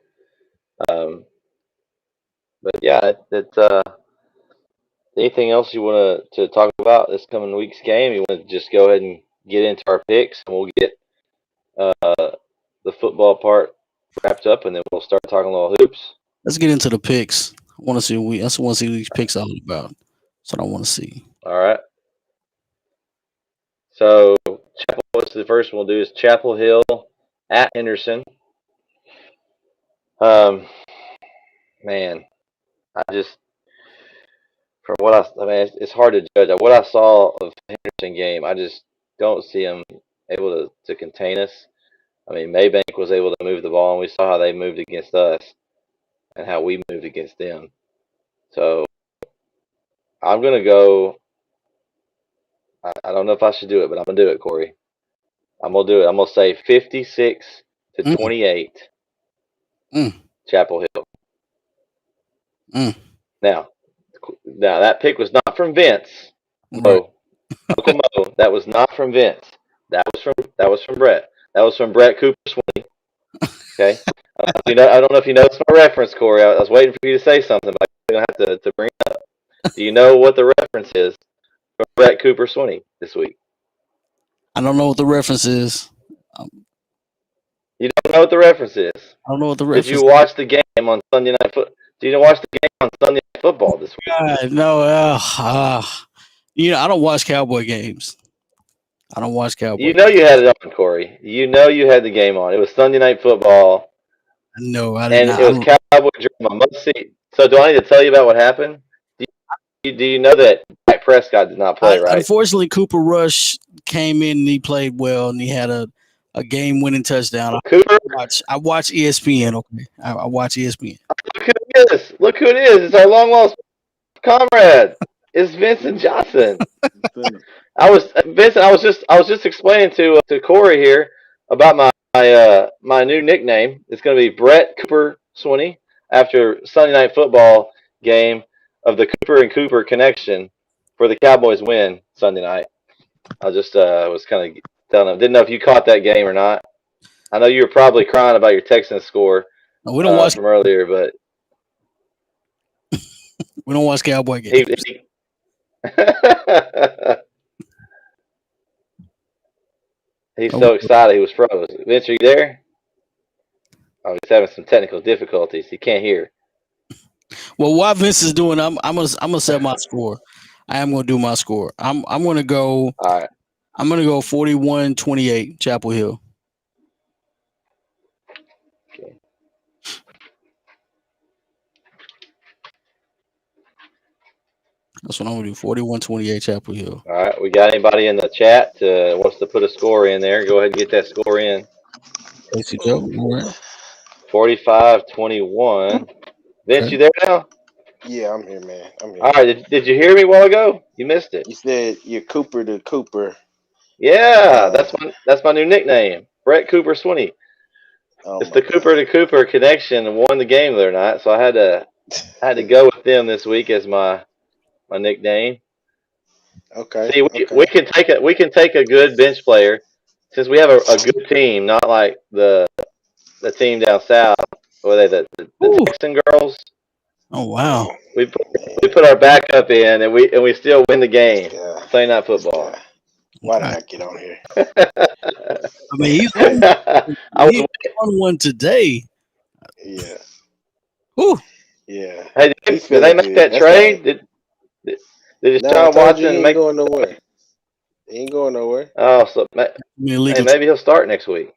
But yeah, anything else you want to talk about this coming week's game? You want to just go ahead and get into our picks, and we'll get the football part wrapped up, and then we'll start talking a little hoops. Let's get into the picks. I want to see what these picks are all about. That's what I want to see. All right. So the first one we'll do is Chapel Hill at Henderson. Man, from what it's hard to judge. What I saw of the Henderson game, I just don't see them able to contain us. I mean, Maybank was able to move the ball, and we saw how they moved against us and how we moved against them. So I'm going to go. I don't know if I should do it, but I'm going to do it, Corey. I'm going to do it. I'm going to say 56-28. Chapel Hill. Now that pick was not from Vince. No, Uncle Mo. That was not from Vince. That was from Brett. That was from Brett Cooper Swinney. Okay. I don't know if you noticed my reference, Corey. I was waiting for you to say something, but I'm going to have to bring it up. Do you know what the reference is from Brett Cooper Swinney this week? I don't know what the reference is. You don't know what the reference is. I don't know what the Did reference. you watch the game on Sunday Night Football? Did you watch the game on Sunday Night Football this week? God, no, I don't watch Cowboy games. I don't watch Cowboy. You know you had it on, Corey. You know you had the game on. It was Sunday Night Football, No, I did and not. it was Cowboy drama. Must see. So do I need to tell you about what happened? Do you know that Dak Prescott did not play, right? Unfortunately, Cooper Rush came in and he played well, and he had a game-winning touchdown. Cooper, I watch ESPN. Okay, I watch ESPN. look who it is. Look who it is. It's our long-lost comrade. It's Vincent Johnson. I was just explaining to Corey here about my new nickname. It's going to be Brett Cooper Swinney after Sunday Night Football game of the Cooper and Cooper connection for the Cowboys win Sunday night. I just was kind of telling him. Didn't know if you caught that game or not. I know you were probably crying about your Texans score No, we don't watch from earlier, but we don't watch Cowboy games. He's so excited. He was froze. Vince, are you there? Oh, he's having some technical difficulties. He can't hear. Well, while Vince is doing, I'm gonna set my score. I am gonna do my score. I'm gonna go. All right. I'm gonna go 41-28 Chapel Hill. Okay. That's what I'm gonna do. 41-28 Chapel Hill. All right. We got anybody in the chat wants to put a score in there? Go ahead and get that score in. Casey Joe. All right. 45-21. Vince, you there now? Yeah, I'm here, man. I'm here. All right. Did you hear me a while ago? You missed it. You said you're Cooper to Cooper. Yeah, that's my new nickname, Brett Cooper Swinney. Oh It's the Cooper to Cooper connection and won the game the other night, so I had to go with them this week as my nickname. Okay. See, we can take a good bench player since we have a good team, not like the team down south, or the Texan girls. Oh wow! We put our backup in and we still win the game. Yeah. Sunday Night Football. Why did I get on here? I mean, he's on one today. Yeah. Ooh. Yeah. Hey, did they make that trade? Did Deshaun Watson make going nowhere? He ain't going nowhere. Oh, so maybe he'll start next week.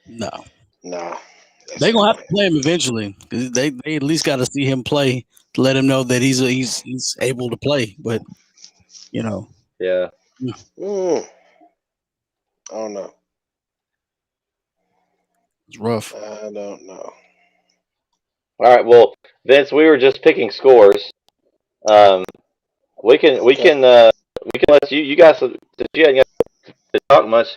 No. They're gonna have to play him eventually. They at least got to see him play to let him know that he's able to play. But Yeah. I don't know. It's rough. I don't know. All right. Well, Vince, we were just picking scores. We can let you guys, since you hadn't got to talk much,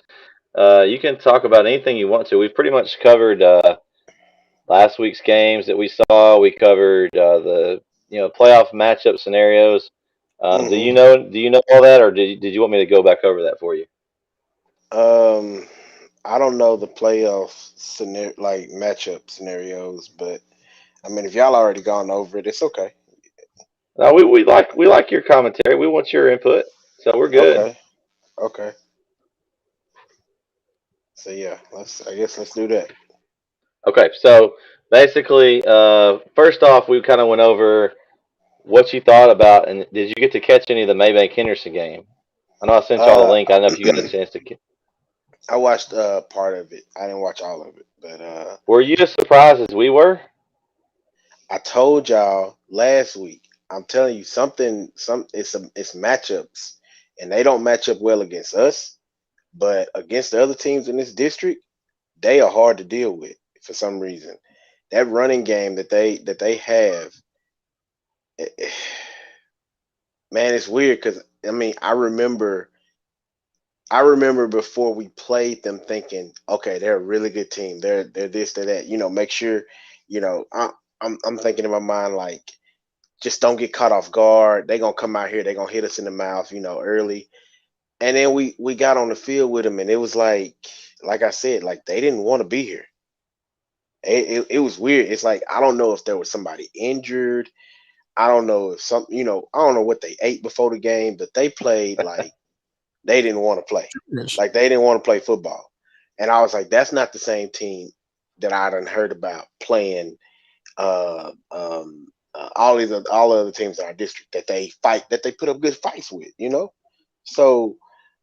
you can talk about anything you want to. We've pretty much covered last week's games that we saw. We covered the playoff matchup scenarios. Do you know all that, or did you want me to go back over that for you? I don't know the playoff scenario, like matchup scenarios, but I mean, if y'all already gone over it, it's okay. No, we like your commentary. We want your input, so we're good. Okay. So yeah, let's do that. Okay, so basically, first off, we kind of went over what you thought about, and did you get to catch any of the Maybank Henderson game? I know I sent y'all the link. I don't know if you got a chance to. I watched part of it. I didn't watch all of it, but were you as surprised as we were? I told y'all last week. I'm telling you something. It's matchups, and they don't match up well against us, but against the other teams in this district, they are hard to deal with for some reason. That running game that they have, man, it's weird because I mean I remember before we played them thinking, okay, they're a really good team. They're this, they're that. Make sure, I'm thinking in my mind like, just don't get caught off guard. They're gonna come out here, they're gonna hit us in the mouth, early. And then we got on the field with them, and it was like I said, like they didn't want to be here. It was weird. It's like I don't know if there was somebody injured. I don't know if I don't know what they ate before the game, but they played like they didn't want to play. Like they didn't want to play football. And I was like, that's not the same team that I done heard about playing all the other teams in our district that they fight, that they put up good fights with, you know. So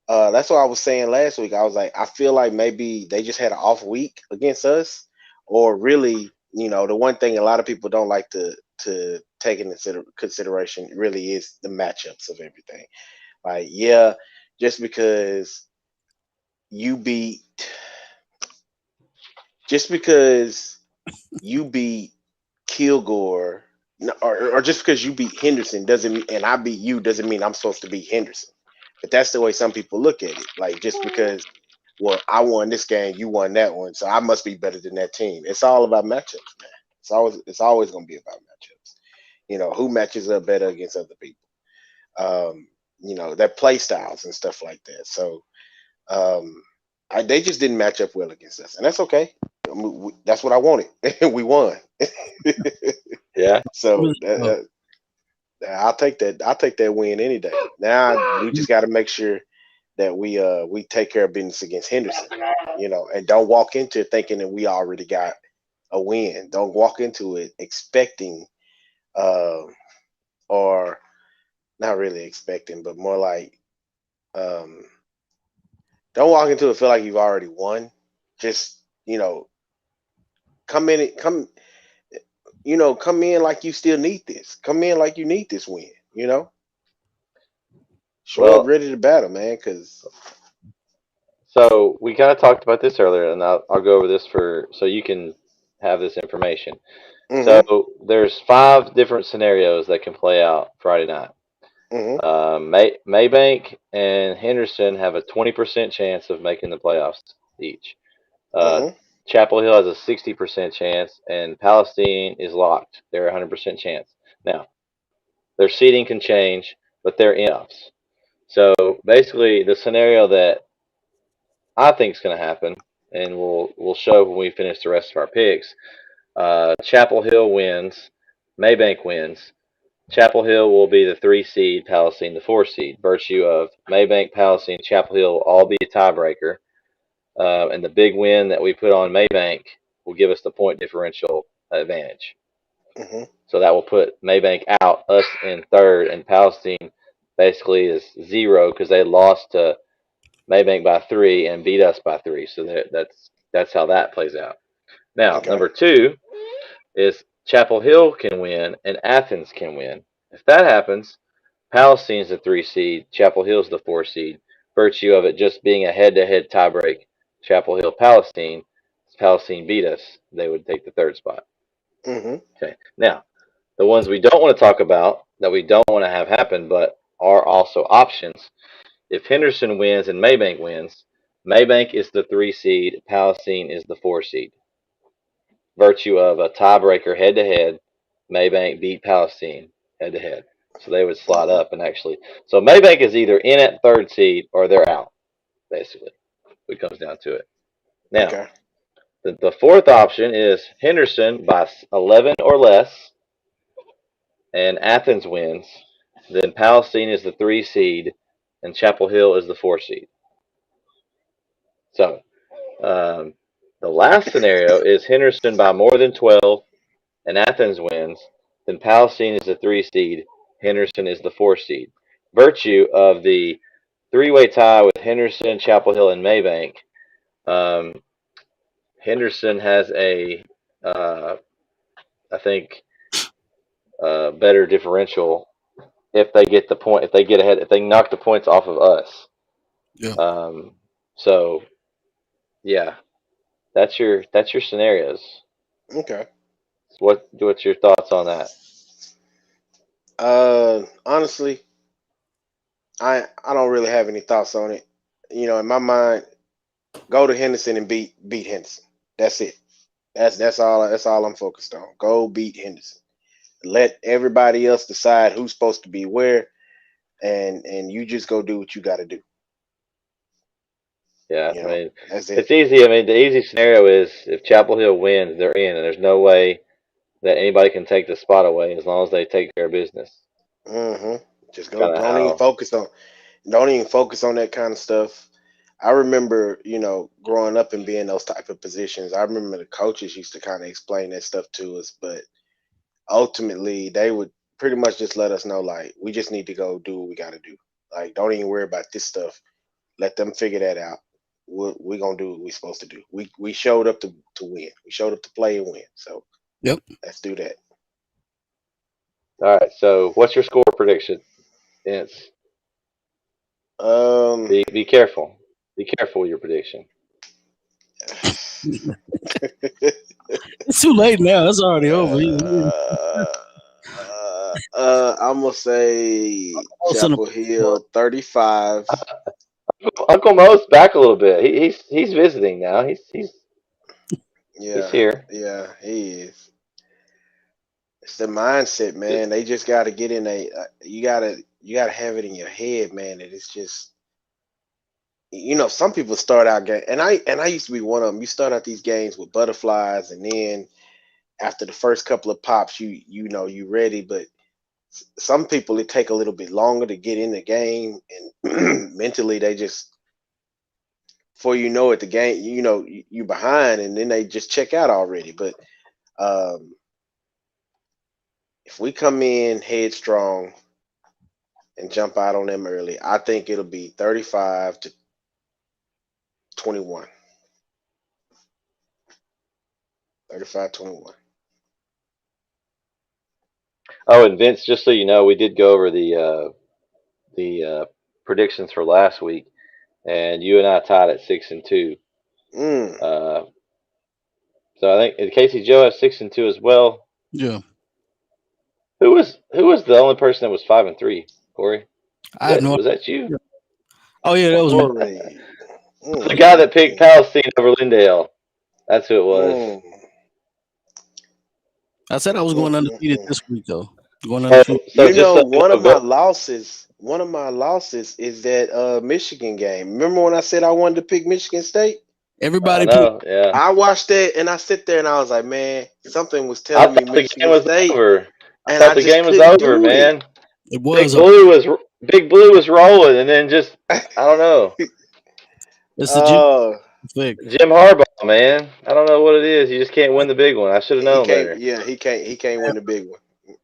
that's what I was saying last week. I was like, I feel like maybe they just had an off week against us, or really, you know, the one thing a lot of people don't like to take into consideration really is the matchups of everything. Like, yeah, just because you beat, just because you beat Kilgore, or just because you beat Henderson doesn't mean, and I beat you doesn't mean I'm supposed to beat Henderson. But that's the way some people look at it. Like, just because, well, I won this game, you won that one, so I must be better than that team. It's all about matchups, man. It's always going to be about matchups. You know, who matches up better against other people. You know, their play styles and stuff like that. So they just didn't match up well against us, and that's okay. I mean, that's what I wanted. We won. Yeah. So I'll take that. I'll take that win any day. Now we just got to make sure that we take care of business against Henderson, you know, and don't walk into it thinking that we already got a win. Don't walk into it expecting, or not really expecting, but more like, um, don't walk into it feel like you've already won. Just, you know, come in, come in like you still need this. Come in like you need this win. You know, show up Well, ready to battle, man. Because so we kind of talked about this earlier, and I'll go over this so you can have this information. So mm-hmm, there's 5 different scenarios that can play out Friday night. mm-hmm, Maybank and Henderson have a 20% chance of making the playoffs each. Uh, mm-hmm. Chapel Hill has a 60% chance, and Palestine is locked. They're a 100% chance. Now, their seeding can change, but they're in offs. So basically, the scenario that I think is going to happen, and we'll show when we finish the rest of our picks. Chapel Hill wins, Maybank wins. Chapel Hill will be the 3 seed, Palestine the 4 seed. Virtue of Maybank, Palestine, Chapel Hill will all be a tiebreaker. And the big win that we put on Maybank will give us the point differential advantage. Mm-hmm. So that will put Maybank out, us in third, and Palestine basically is 0 because they lost to Maybank by 3 and beat us by 3. So that's how that plays out. Now, Okay. number 2 is Chapel Hill can win and Athens can win. If that happens, Palestine's the 3 seed, Chapel Hill's the 4 seed. Virtue of it just being a head-to-head tiebreak, Chapel Hill Palestine. If Palestine beat us, they would take the 3rd spot. Mm-hmm. Okay. Now, the ones we don't want to talk about that we don't want to have happen, but are also options. If Henderson wins and Maybank wins, Maybank is the 3 seed, Palestine is the 4 seed. Virtue of a tiebreaker head to head, Maybank beat Palestine head to head. So they would slide Mm-hmm. up and actually. So Maybank is either in at 3rd seed or they're out, basically. It comes down to it. Now, Okay. the 4th option is Henderson by 11 or less, and Athens wins. Then Palestine is the 3 seed, and Chapel Hill is the 4 seed. So the last scenario is Henderson by more than 12 and Athens wins. Then Palestine is the 3 seed, Henderson is the 4 seed. Virtue of the 3-way tie with Henderson, Chapel Hill, and Maybank, um, Henderson has I think, better differential if they get the point, if they get ahead, if they knock the points off of us. Yeah. So yeah, that's your scenarios. Okay. What's your thoughts on that? Honestly, I don't really have any thoughts on it. You know, in my mind, go to Henderson and beat Henderson. That's it. That's all I'm focused on. Go beat Henderson. Let everybody else decide who's supposed to be where, and you just go do what you got to do. Yeah, You I know, mean, that's it's it. easy. I mean, the easy scenario is if Chapel Hill wins, they're in, and there's no way that anybody can take the spot away as long as they take care of business. Mm-hmm. Just go. Kind of Don't even how. focus on. Don't even focus on that kind of stuff. I remember, growing up and being those type of positions. I remember the coaches used to kind of explain that stuff to us, but ultimately they would pretty much just let us know like we just need to go do what we got to do. Like don't even worry about this stuff. Let them figure that out. We're gonna do what we're supposed to do. We showed up to win. We showed up to play and win. So Yep. let's do that. All right. So, what's your score prediction? Vince, Um, be careful. Be careful with your prediction. It's too late now. It's already over. I'm gonna say Also, Chapel Hill 35. Uncle Mo's back a little bit. He's visiting now. He's Yeah, here. yeah, he is. It's the mindset, man. They just got to get in a. You gotta have it in your head, man. That it's just some people start out game, and I used to be one of them. You start out these games with butterflies, and then after the first couple of pops, you ready. But some people it take a little bit longer to get in the game, and mentally they just before you know it, the game you behind, and then they just check out already. But um, if we come in headstrong and jump out on them early, I think it'll be 35-21. 35-21. Oh, and Vince, just so you know, we did go over the predictions for last week, and you and I tied at 6-2. Mm. So I think Casey Joe has 6-2 as well. yeah. Who was the only person that was 5-3? Corey, I had no. was that you? Oh yeah, that was me. Corey. The guy that picked Palestine over Lindale. That's who it was. Mm. I said I was going undefeated Mm. this week though. Going undefeated. So You just know, so you know, one of my losses is that Michigan game. Remember when I said I wanted to pick Michigan State? I Everybody picked. know, yeah. I watched that and I sit there and I was like, man, something was I telling me thought the game Michigan was State, over. I and thought I the just game was couldn't over, do it. man. It Big was. Blue was rolling, and then just I don't know. It's the Jim Uh, effect. Jim Harbaugh, man. I don't know what it is. You just can't win the big one. I should have he known can't. better. Yeah, he can't win the big one.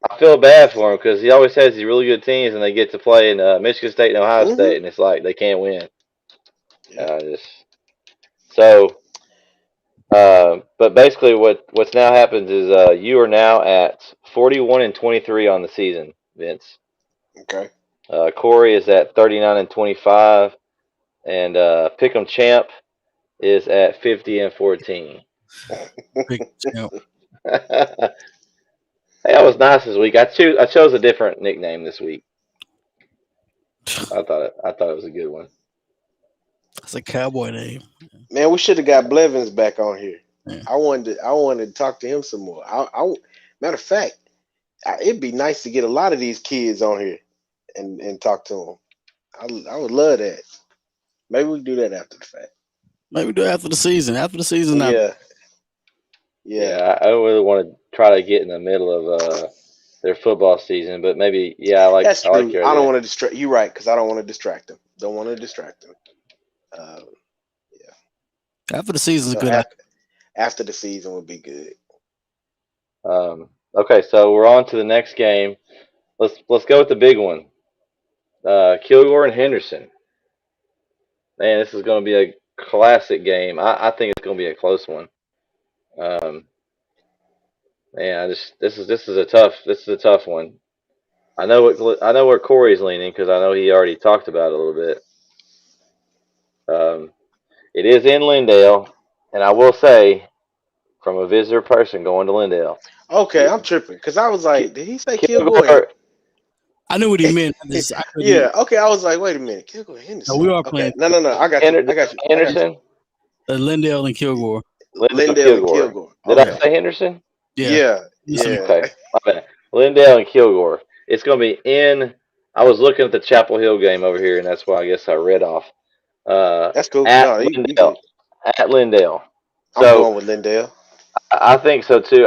I feel bad for him because he always has these really good teams, and they get to play in Michigan State and Ohio Hmm. State, and it's like they can't win. Yeah. Just so. But basically, what's now happens is you are now at 41-23 on the season, Vince. Okay. Corey is at 39-25, and Pick'em Champ is at 50-14. Big champ. Hey, that was nice this week. I chose a different nickname this week. I thought it was a good one. That's a cowboy name. Man, we should have got Blevins back on here. Yeah. I wanted to talk to him some more. Matter of fact, it'd be nice to get a lot of these kids on here and talk to them. I would love that. Maybe we can do that after the fact. Maybe do it after the season. After the season, Yeah. Yeah, I really want to try to get in the middle of their football season, but maybe I like That's true. your I don't idea. want to distract. You're right, because I don't want to distract them. Don't want to distract them. after the season's So good. after the season would be good. Okay, so we're on to the next game. Let's go with the big one. Kilgore and Henderson. Man, this is going to be a classic game. I think it's going to be a close one. Man, this is a tough one. I know where Corey's leaning because I know he already talked about it a little bit. It is in Lindale, and I will say, from a visitor person going to Lindale, Okay, I'm tripping because I was like, did he say Kilgore? Kilgore. I knew what he meant. I couldn't- Yeah. Okay, I was like, wait a minute, Kilgore Henderson. No, we are Okay, playing no. I got you. I got you. Henderson. Lindale and Kilgore. Lindale and Kilgore. Did Okay. I say Henderson? Yeah. Okay, my bad. Lindale and Kilgore. It's going to be in. I was looking at the Chapel Hill game over here, and that's why I guess I read off. That's cool. At No, you Lindale. good. At Lindale. I'm So going with Lindale. I think so too.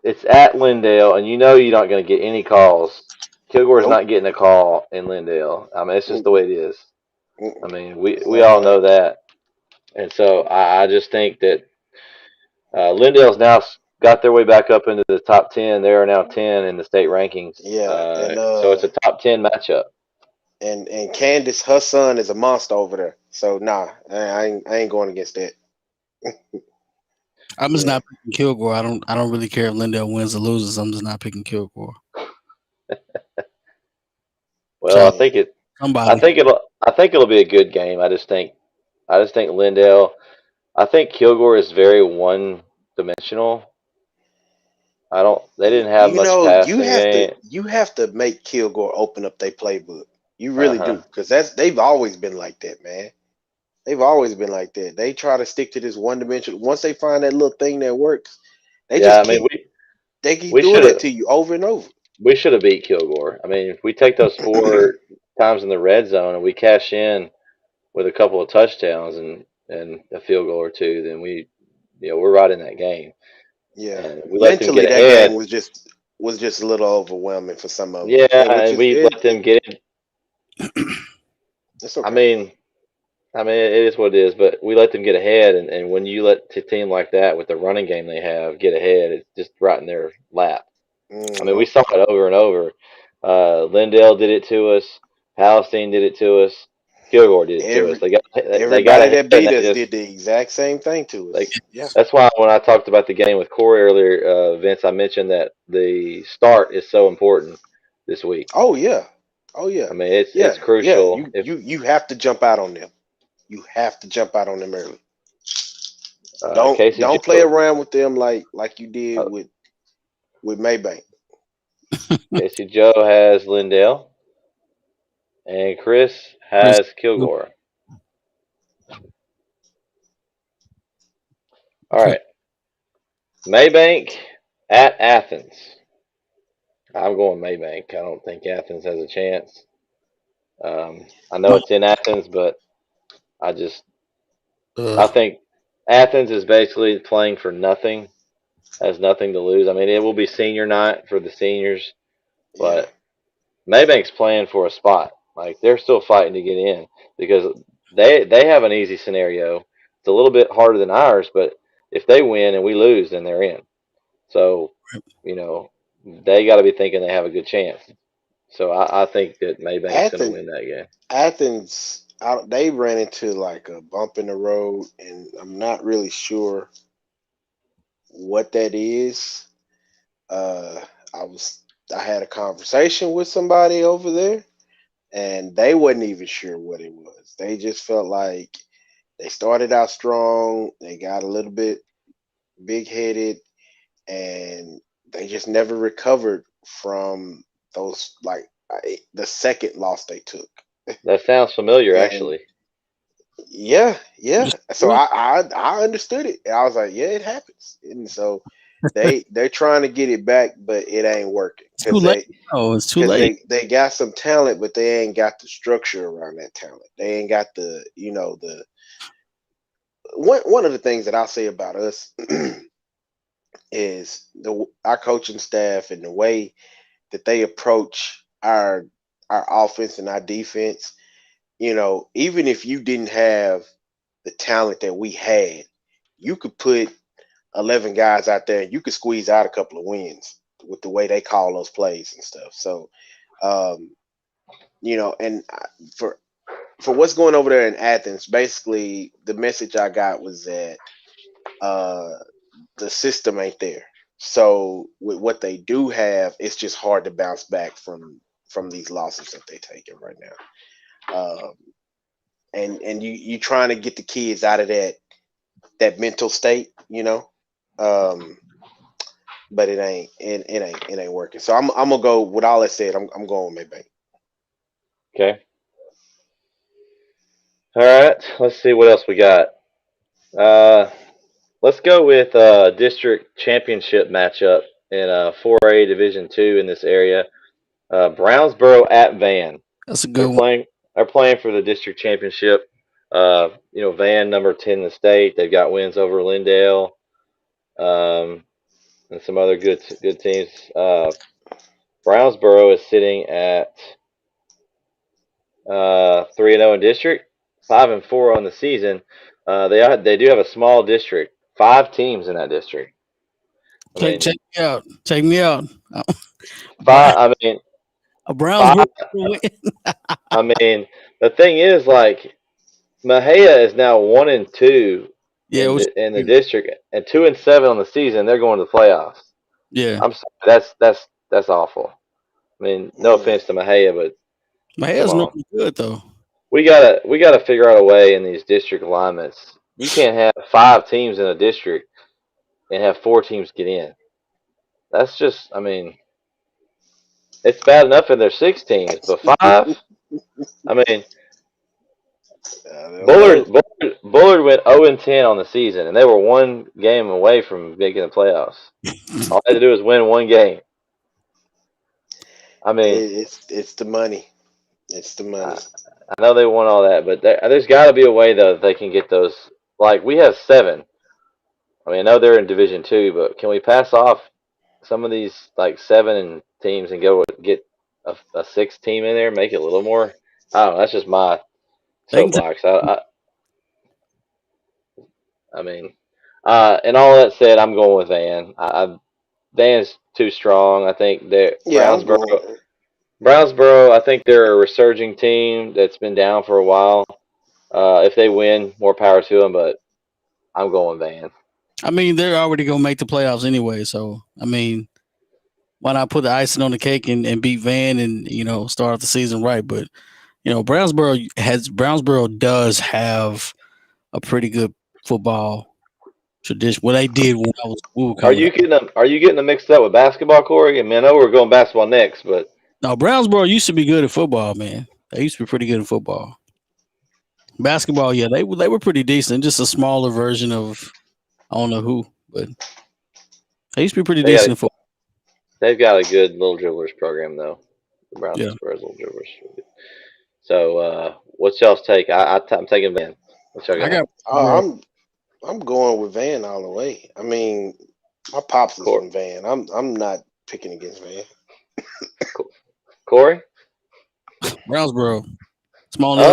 It's at Lindale, and you're not going to get any calls. Kilgore's Nope. not getting a call in Lindale. I mean, it's just the way it is. I Mm-mm. mean, It's we not all gonna know happen. that, and so I just think that Lindale's now got their way back up into the top 10. They are now 10 in the state rankings, Yeah, so it's a top 10 matchup. and Candace, her son is a monster over there. So nah, I ain't going against that. I'm just Yeah, not picking Kilgore. I don't really care if Lindell wins or loses. I'm just not picking Kilgore. Well, So yeah, I somebody. think it'll be a good game. I just think Lindale. I think Kilgore is very one dimensional. I don't. They didn't have You much know, passing game. you have to make Kilgore open up their playbook. You Uh really huh. do, because they've always been like that, man. They've always been like that. They try to stick to this one dimension. Once they find that little thing that works, they Yeah, just I mean they keep we doing should that have to you over and over. we should have beat Kilgore. I mean, if we take those 4 times in the red zone and we cash in with a couple of touchdowns and a field goal or two, then we're right in that game. Yeah, And we let them get mentally that game ahead. was just a little overwhelming for some of them, Yeah, and which and is we let them get in. it's I okay. mean, it is what it is, but we let them get ahead, and when you let a team like that with the running game they have get ahead, it's just right in their lap. I mean, Hmm. we saw it over and over. Lindale did it to us. Palestine did it to us. Kilgore did it to us. Every They got everybody ahead, that and beat they us just did the exact same thing to like. us. Yeah. That's why when I talked about the game with Corey earlier, Vince, I mentioned that the start is so important this week. Oh yeah. Oh yeah. I mean, it's Yeah. Yeah. crucial. You If you you have to jump out on them. You have to jump out on them early. Don't Casey don't play Joe, around with them like you did uh, with Maybank. Casey Joe has Lindale, and Chris Chris. has Kilgore. All right, Maybank at Athens. I'm going Maybank. I don't think Athens has a chance. I know it's in Athens, but I just I Uh, think Athens is basically playing for nothing, has nothing to lose. I mean, it will be senior night for the seniors, Yeah. but Maybank's playing for a spot. Like they're still fighting to get in because they have an easy scenario. It's a little bit harder than ours, but if they win and we lose, then they're in. So, you know, they got to be thinking they have a good chance. So I think that Maybank's going to Athens win that game. they ran into like a bump in the road, and I'm not really sure what that is. Uh, I was I had a conversation with somebody over there, and they wasn't even sure what it was. They just felt like they started out strong, they got a little bit big headed, and they just never recovered from those the second loss they took. That sounds familiar, And actually. yeah, yeah. just So do it. I understood it. And I was like, yeah, it happens. And so they're trying to get it back, but it ain't working It's too late. Oh, it's too late. they got some talent, but they ain't got the structure around that talent. They ain't got the the one of the things that I'll say about us is the our coaching staff and the way that they approach our offense and our defense. Even if you didn't have the talent that we had, you could put 11 guys out there and you could squeeze out a couple of wins with the way they call those plays and stuff. So, um, and for what's going over there in Athens, basically the message I got was that uh, the system ain't there. So with what they do have, it's just hard to bounce back from these losses that they're taking right now. And you trying to get the kids out of that mental state, um, but it ain't working. So I'm gonna go with all that said. I'm going with Maybank. Okay. All right. Let's see what else we got. Uh, let's go with district championship matchup in 4A Division Two in this area. Brownsboro at Van. That's a They're good one. playing. They're playing for the district championship. Van number 10 in the state. They've got wins over Lindale, um, and some other good teams. Brownsboro is sitting at 3-0 in district, 5-4 on the season. They do have a small district, 5 teams in that district. I mean, Check me out. Check me out. five. I mean, Brownsburg. I mean, the thing is, like, Mahia is now 1-2 Yeah, in the district, and 2-7 on the season. They're going to the playoffs. yeah. I'm sorry, that's awful. I mean, no offense to Mahia, but Mahia's come on. normally good though. We gotta figure out a way in these district alignments. You can't have 5 teams in a district and have 4 teams get in. That's just, I mean, it's bad enough in their 6 teams, but 5. I mean, Bullard went 0-10 on the season, and they were 1 game away from making the playoffs. All they had to do was win 1 game. I mean, it's the money. It's the money. I know they want all that, but there's got to be a way though that they can get those. Like, we have 7. I mean, I know they're in Division 2, but can we pass off some of these like 7 teams and get a 6th team in there, make it a little more? I don't know. That's just my soapbox. I mean, and all that said, I'm going with Van. Van's too strong. I think that Brownsboro, I think they're a resurging team that's been down for a while. If they win, more power to them, but I'm going Van. I mean, they're already gonna make the playoffs anyway, so I mean, why not put the icing on the cake and beat Van and start off the season right? But Brownsboro does have a pretty good football tradition. What they did when I was Are you getting them mixed up with basketball, Corey? I mean, I know we're going basketball next, but no, Brownsboro used to be good at football, man. They used to be pretty good at football. Basketball, yeah, they were pretty decent. Just a smaller version of I don't know who, but they used to be pretty decent at football. They've got a good little dribblers program though. The Brownsboro little dribblers. So, what's y'all's take? I'm taking Van. What y'all got? I'm going with Van all the way. I mean, my pops is from Van. I'm not picking against Van. Corey? Brownsboro. Small dude,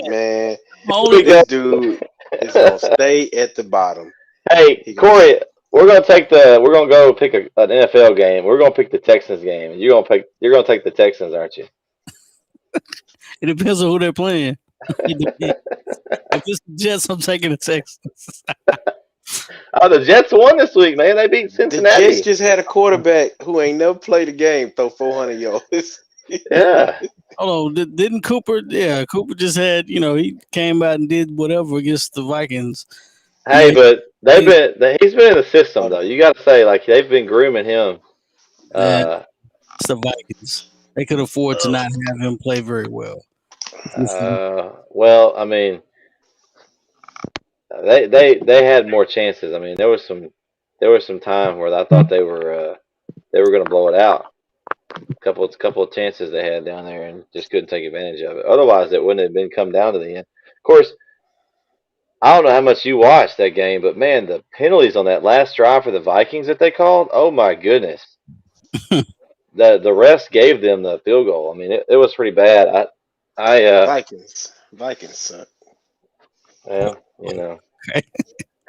man. This dude is gonna stay at the bottom. Hey, Corey, we're gonna go pick an NFL game. We're gonna pick the Texans game, and you're gonna take the Texans, aren't you? It depends on who they're playing. If it's the Jets, I'm taking the Texans. Oh, the Jets won this week, man. They beat Cincinnati. The Jets just had a quarterback who ain't never played a game throw 400 yards. Yeah. Hold on, didn't Cooper? Yeah, Cooper just had. He came out and did whatever against the Vikings. Hey, but he's been in the system though. You got to say, like, they've been grooming him. It's the Vikings. They could afford to not have him play very well. Well, I mean, they had more chances. I mean, there was some time where I thought they were going to blow it out. A couple of chances they had down there and just couldn't take advantage of it. Otherwise, it wouldn't have been come down to the end. Of course, I don't know how much you watched that game, but man, the penalties on that last drive for the Vikings that they called, oh my goodness. The rest gave them the field goal. I mean, it was pretty bad. Vikings suck. Well, Okay.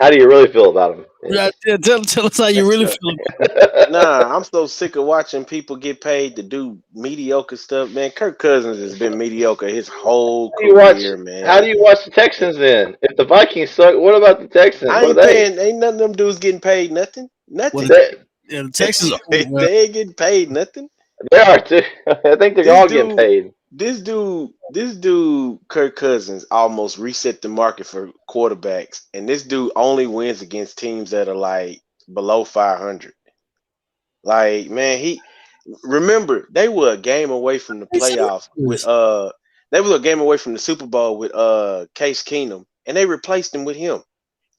How do you really feel about them? Yeah, tell us how you really feel. Nah, I'm so sick of watching people get paid to do mediocre stuff, man. Kirk Cousins has been mediocre his whole career, man. How do you watch the Texans then? If the Vikings suck, what about the Texans? Ain't none of them dudes getting paid nothing. Nothing. The Texans they ain't getting paid nothing. They are too. I think they're all getting paid. This dude, Kirk Cousins, almost reset the market for quarterbacks, and this dude only wins against teams that are like below 500. Like, man, remember they were a game away from the playoffs with they were a game away from the Super Bowl with Case Keenum, and they replaced him with him.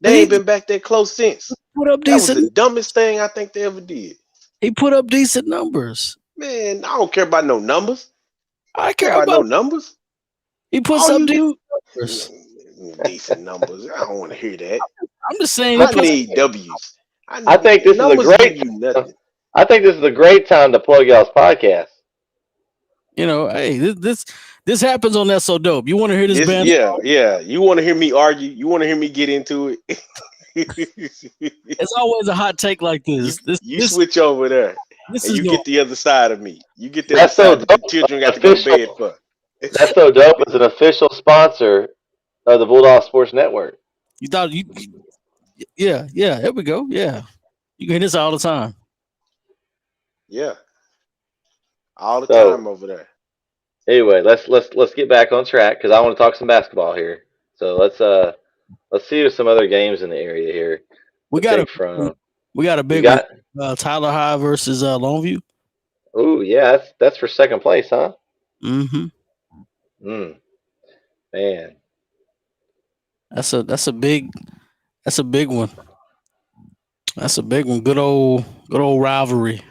They ain't been back that close since. That was the dumbest thing I think they ever did. He put up decent numbers. Man, I don't care about no numbers. I care about no numbers. He puts up decent numbers. Decent numbers. I don't want to hear that. I'm just saying. I need W's. I think this is a great. I think this is a great time to plug y'all's podcast. Hey, this happens on That's So Dope. You want to hear this band? Yeah. You want to hear me argue? You want to hear me get into it? It's always a hot take like you this. This you this switch over there, this and is you no. get the other side of me. You get the other That's so side that the dope. children got to go to bed Official. for. That's so dope. It's an official sponsor of the Bulldog Sports Network. You thought yeah, yeah. There we go. Yeah, you can hear this all the time. Yeah, all the So time over there. anyway, let's get back on track because I want to talk some basketball here. So let's see some other games in the area here We to got a pick from. we got a You big one. got Tyler High versus Longview. oh yeah, that's for second place, huh? Mm-hmm. Mm, man. That's a big one. That's a big one. Good old rivalry.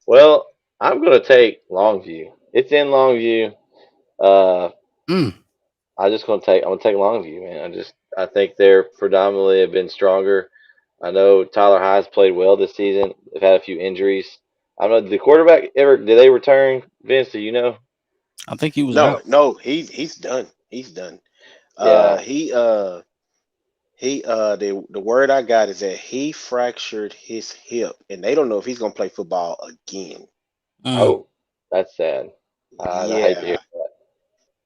Well, I'm gonna take Longview. It's in Longview. Uh, Mm. I'm gonna take Longview, man. I think they're predominantly have been stronger. I know Tyler High's played well this season. They've had a few injuries. I don't know. Did the quarterback ever? Did they return? Vince, do you know? I think he was No, out. no, he's done. He's done. Yeah. The word I got is that he fractured his hip, and they don't know if he's gonna play football again. Mm. Oh, that's sad. I hate to hear Yeah, that.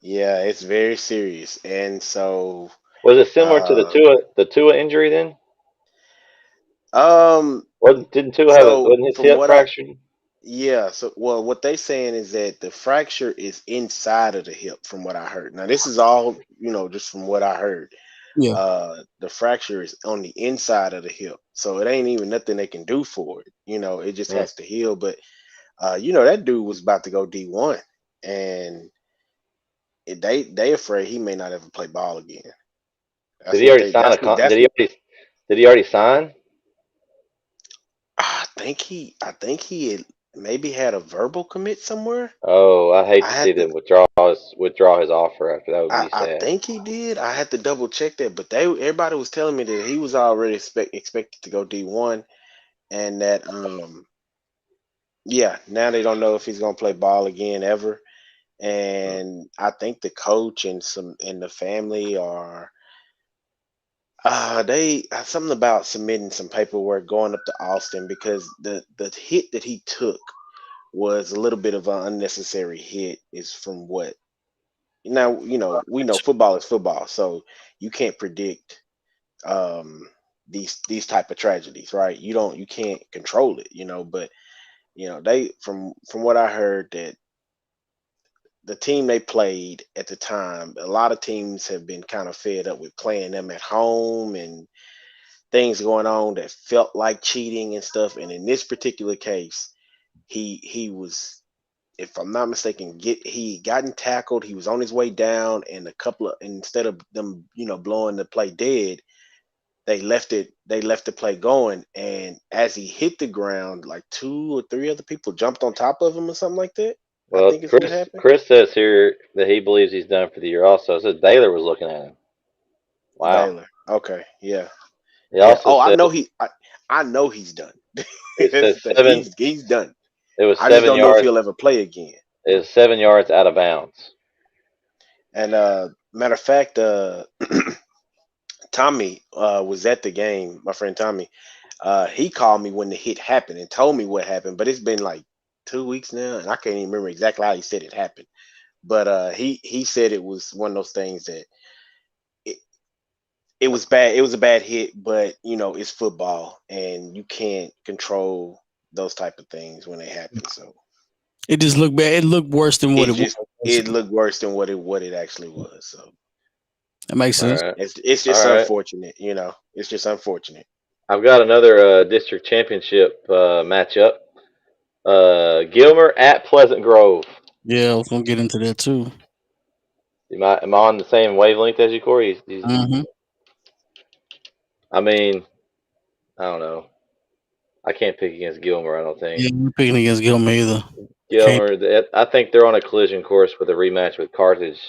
yeah, it's very serious, and so Was it similar to uh, the Tua injury then? um, Wasn't didn't Tua have so wasn't his from hip what I fractured? Yeah, so well, what they saying is that the fracture is inside of the hip, from what I heard. Now, this is all, just from what I heard. Yeah. The fracture is on the inside of the hip, so it ain't even nothing they can do for it. It just Mm. has to heal. But that dude was about to go D1, and they afraid he may not ever play ball again. Did That's he what already they. sign That's a what. con? That's what. Did he already sign? I think he had maybe had a verbal commit somewhere. Oh, I hate I to see had to. them withdraw his offer after that would I, be I sad. think he did. I had to double check that, but everybody was telling me that he was already expected to go D1, and that yeah, now they don't know if he's gonna play ball again ever. Mm. And I think the coach and the family are they something about submitting some paperwork going up to Austin because the hit that he took was a little bit of an unnecessary hit is from what now we know football is football, so you can't predict um these type of tragedies, right? You can't control it, but they from what I heard that the team they played at the time, a lot of teams have been kind of fed up with playing them at home and things going on that felt like cheating and stuff. And in this particular case, he was, if I'm not mistaken, he gotten tackled. He was on his way down, and instead of them, blowing the play dead, they left it. They left the play going, and as he hit the ground, like two or three other people jumped on top of him or something like that. I Well, think is what happened. Chris says here that he believes he's done for the year. Also, it says Baylor was looking at him. Wow. Baylor. Okay. Yeah. He Yeah. also Oh, I said know I know he's done. it That's says the thing. He's done. It was I just seven don't know if yards. he'll ever play again. It was 7 yards out of bounds. And matter of fact, Tommy was at the game. My friend Tommy, he called me when the hit happened and told me what happened. But it's been like 2 weeks now, and I can't even remember exactly how he said it happened. But he said it was one of those things that it, it was bad. It was a bad hit, but it's football, and you can't control those type of things when they happen. So It just looked bad. It looked worse than what it it was. just it looked worse than what it actually was. So That makes All sense. right. it's All just right. unfortunate. It's just unfortunate. I've got another district championship matchup. Gilmer at Pleasant Grove. Yeah, I was gonna get into that too. Am I on the same wavelength as you, Corey? Mm-hmm. I mean, I don't know. I can't pick against Gilmer. I don't think Yeah, you're picking against Gilmer either. Can't. Gilmer. I think they're on a collision course with a rematch with Carthage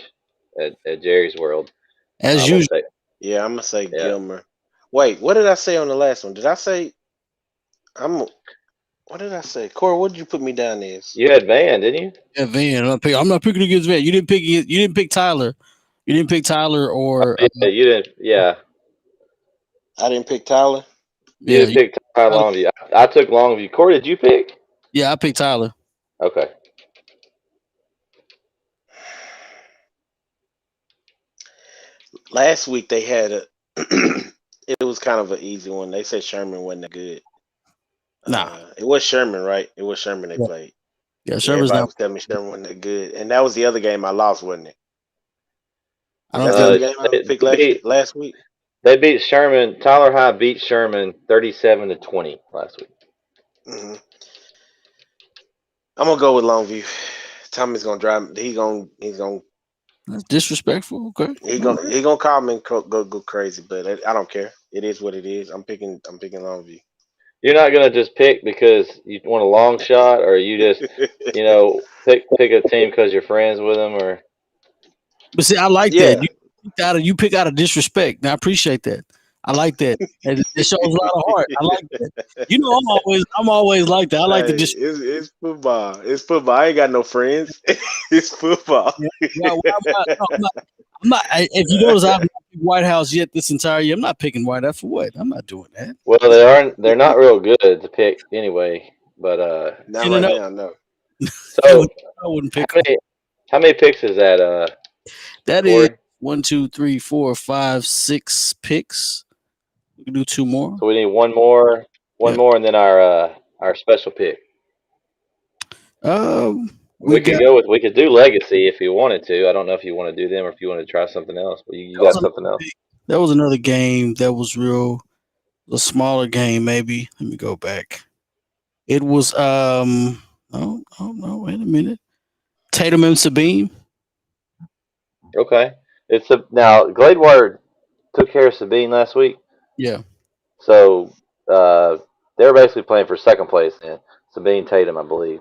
at Jerry's World. As I'm gonna usual. take. Yeah, I'm gonna say Yeah. Gilmer. Wait, what did I say on the last one? Did I say I'm What did I say? Corey, what did you put me down as? You had Van, didn't you? Yeah, Van. I'm not picking against Van. You didn't pick Tyler. You didn't pick Tyler or Yeah, you didn't. Yeah, I didn't pick Tyler. you yeah, didn't pick Tyler Longview. I took Longview. Corey, did you pick? yeah. I picked Tyler. Okay. Last week they had a. It was kind of an easy one. They said Sherman wasn't that good. Nah. It was Sherman, right? It was Sherman they Yeah. played. Yeah, Sherman's Everybody not. was telling me Sherman wasn't that good, and that was the other game I lost, wasn't it? I That's don't the other think. game I picked last week. They beat Sherman. Tyler High beat Sherman 37-20 last week. Mm-hmm. I'm gonna go with Longview. Tommy's gonna drive. He's gonna That's disrespectful. Okay. he gonna call me and go crazy, but I don't care. It is what it is. I'm picking Longview. You're not gonna just pick because you want a long shot, or you just pick a team because you're friends with them, or But see, I like Yeah. that. You pick out of disrespect. Now I appreciate that. I like that. It shows a lot of heart. I like that. You know, I'm always like that. I like Hey, to just. it's football. It's football. I ain't got no friends. It's football. I'm not. If you notice, I haven't picked White House yet this entire year. I'm not picking White House for what? I'm not doing that. well, they're not real good to pick anyway. But Not You right know- now, no. so I wouldn't pick. how many picks is that? That Corey? is 1, 2, 3, 4, 5, 6 picks. We can do 2 more. So we need one more, and then our special pick. We could do legacy if you wanted to. I don't know if you want to do them or if you want to try something else. But you got something else. That was another game that was a smaller game. Maybe let me go back. It was oh no, wait a minute. Tatum and Sabine. Okay. Now Gladewater took care of Sabine last week. Yeah. So they're basically playing for second place then. Sabine Tatum, I believe.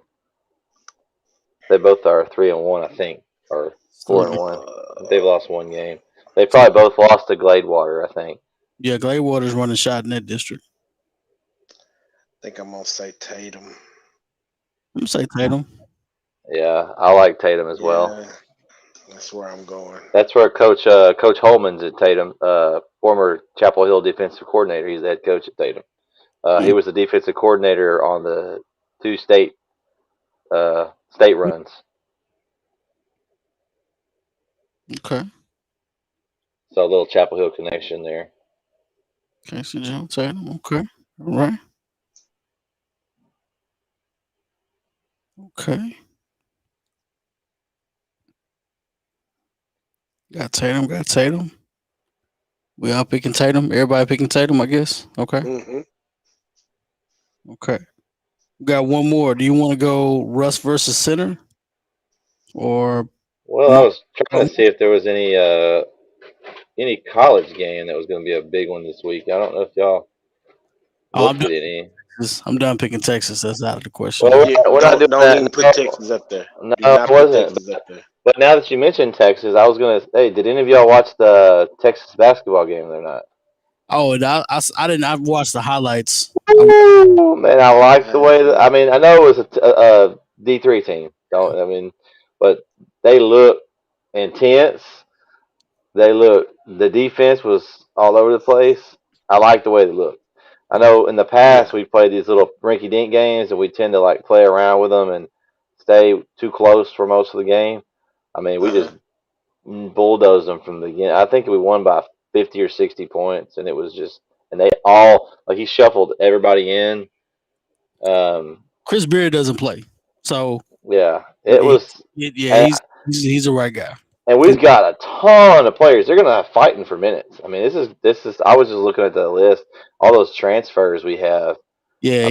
They both are 3-1, I think, or 4-1. They've lost one game. They probably both lost to Gladewater, I think. Yeah, Gladewater's running shot in that district. I think I'm gonna say Tatum. I'm gonna say Tatum. Yeah, I like Tatum as well. Yeah, that's where I'm going. That's where Coach Holman's at Tatum, former Chapel Hill defensive coordinator. He's the head coach at Tatum. He was the defensive coordinator on the 2 state runs. Okay. So a little Chapel Hill connection there. Casey Jones Tatum. Okay. All right. Okay. Got Tatum. We all picking Tatum. Everybody picking Tatum, I guess. Okay. Mm-hmm. Okay. We got one more. Do you want to go Russ versus center? Or Well, I was trying to see if there was any college game that was going to be a big one this week. I don't know if y'all looked at any. I'm done picking Texas. That's out of the question. Well, Yeah, we're not doing don't that. even put Texas up there. No, Do not it put wasn't. Texas up there. But now that you mentioned Texas, I was going to say, did any of y'all watch the Texas basketball game or not? Oh, and I didn't. I've watched the highlights. Ooh, man, I like the way that. I mean, I know it was a D3 team. But they look intense. The defense was all over the place. I like the way they look. I know in the past we played these little rinky-dink games and we tend to like play around with them and stay too close for most of the game. I mean, we just bulldozed them from the beginning. I think we won by 50 or 60 points, and it was just, and they all, like, he shuffled everybody in. Chris Beard doesn't play, so yeah, it was. Yeah, he's the right guy. And we've got a ton of players. They're gonna have fighting for minutes. I mean, this is. I was just looking at the list, all those transfers we have. Yeah,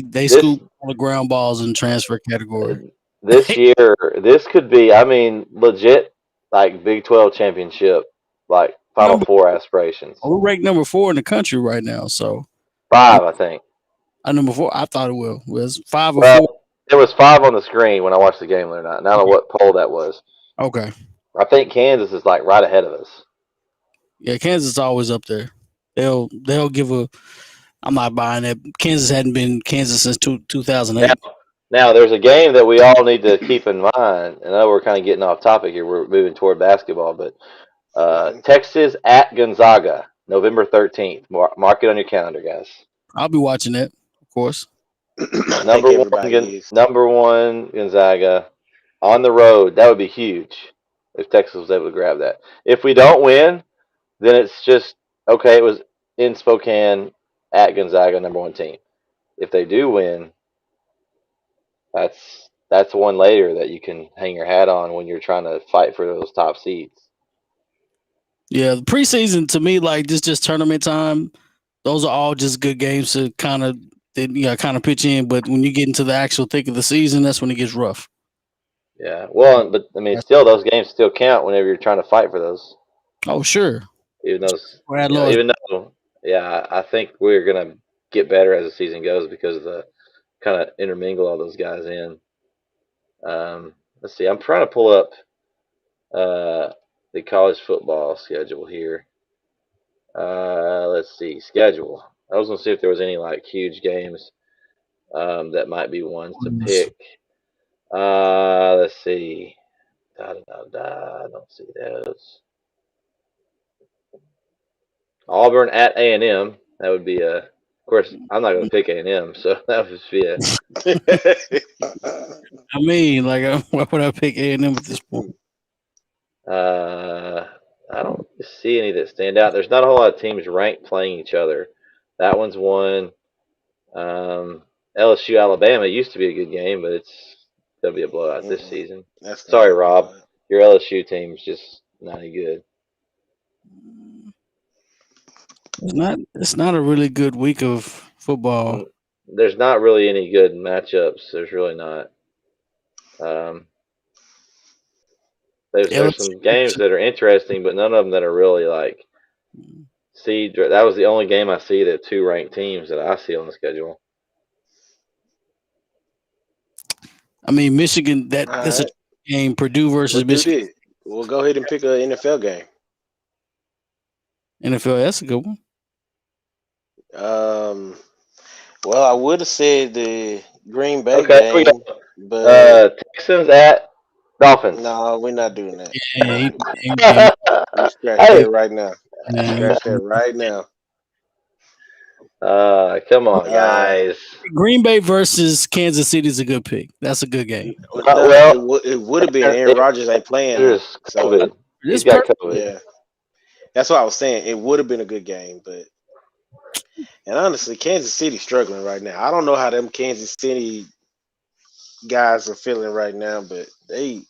they scoop all the ground balls in transfer category. This year, this could be. I mean, legit, like Big 12 championship, like Final Four aspirations. We're ranked number 4 in the country right now. So 5, I think. Number 4. I thought it was 5 or 4. It was 5 on the screen when I watched the game the other night. And I don't know what poll that was. Okay. I think Kansas is like right ahead of us. Yeah, Kansas is always up there. They'll give a I'm not buying that. Kansas hadn't been Kansas since 2008. Now, there's a game that we all need to keep in mind. And I know we're kind of getting off topic here. We're moving toward basketball, but Texas at Gonzaga, November 13th. Mark it on your calendar, guys. I'll be watching that, of course. Number one Gonzaga on the road. That would be huge if Texas was able to grab that. If we don't win, then it's just okay. It was in Spokane at Gonzaga, number one team. If they do win, that's one later that you can hang your hat on when you're trying to fight for those top seeds. Yeah, the preseason to me, like just tournament time, those are all just good games to kind of pitch in. But when you get into the actual thick of the season, that's when it gets rough. Yeah, well, but I mean, still, those games still count whenever you're trying to fight for those. Oh, sure. Even though, yeah, I think we're gonna get better as the season goes because of the kind of intermingle all those guys in. Let's see. I'm trying to pull up the college football schedule here. Let's see schedule. I was gonna see if there was any like huge games that might be ones to pick. Let's see. I don't see those. Auburn at A&M. That would be a. Of course, I'm not going to pick A&M, so that would just be a. I mean, like, why would I pick A&M at this point? I don't see any that stand out. There's not a whole lot of teams ranked playing each other. That one's one. LSU Alabama used to be a good game, but it's going to be a blowout this season. Sorry, Rob. Your LSU team's just not any good. It's not a really good week of football. There's not really any good matchups. There's really not. There's some games that are interesting, but none of them that are really like seed. That was the only game I see that two ranked teams that I see on the schedule. I mean, Michigan. That's a game. Purdue versus Michigan. We'll go ahead and pick an NFL game. NFL, that's a good one. Well, I would have said the Green Bay game, but Texans at Dolphins. No, we're not doing that. Scratch that right now. Scratch that right now. Come on, guys. Green Bay versus Kansas City is a good pick. That's a good game. Well, it would have been. Aaron Rodgers ain't playing. There's COVID. He's got COVID. Yeah. That's what I was saying. It would have been a good game, and honestly, Kansas City's struggling right now. I don't know how them Kansas City guys are feeling right now, but I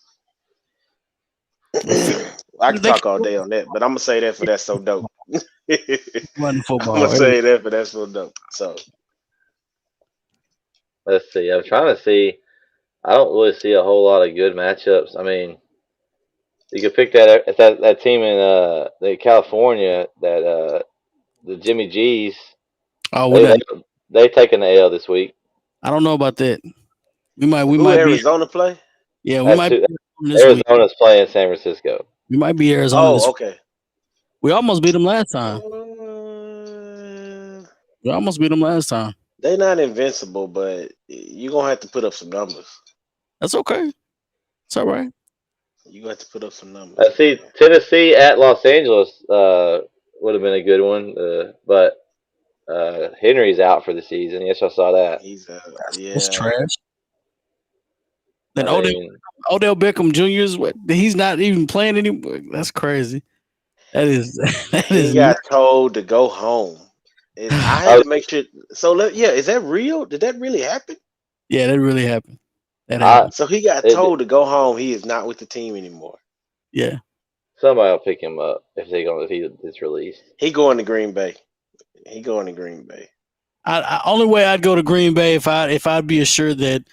can talk all day on that, but I'm gonna say that for that's so dope. I'm gonna say that for that's so dope. So let's see. I'm trying to see. I don't really see a whole lot of good matchups. I mean, you could pick that team in the California that the Jimmy G's. Oh, they taking the L this week. I don't know about that. We might Arizona play. Yeah, we might. Arizona's playing San Francisco. We might be Arizona. Oh, okay. We almost beat them last time. They're not invincible, but you're gonna have to put up some numbers. That's okay. It's all right. You got to put up some numbers. I see Tennessee at Los Angeles would have been a good one, but Henry's out for the season. Yes, I saw that. He's out. Yeah, it's trash. Then Odell Beckham Jr. He's not even playing anymore. That's crazy. He got told to go home. I had to make sure. So is that real? Did that really happen? Yeah, that really happened. So he got told to go home. He is not with the team anymore. Yeah. Somebody will pick him up if he is released. He going to Green Bay. Only way I'd go to Green Bay if I'd be assured that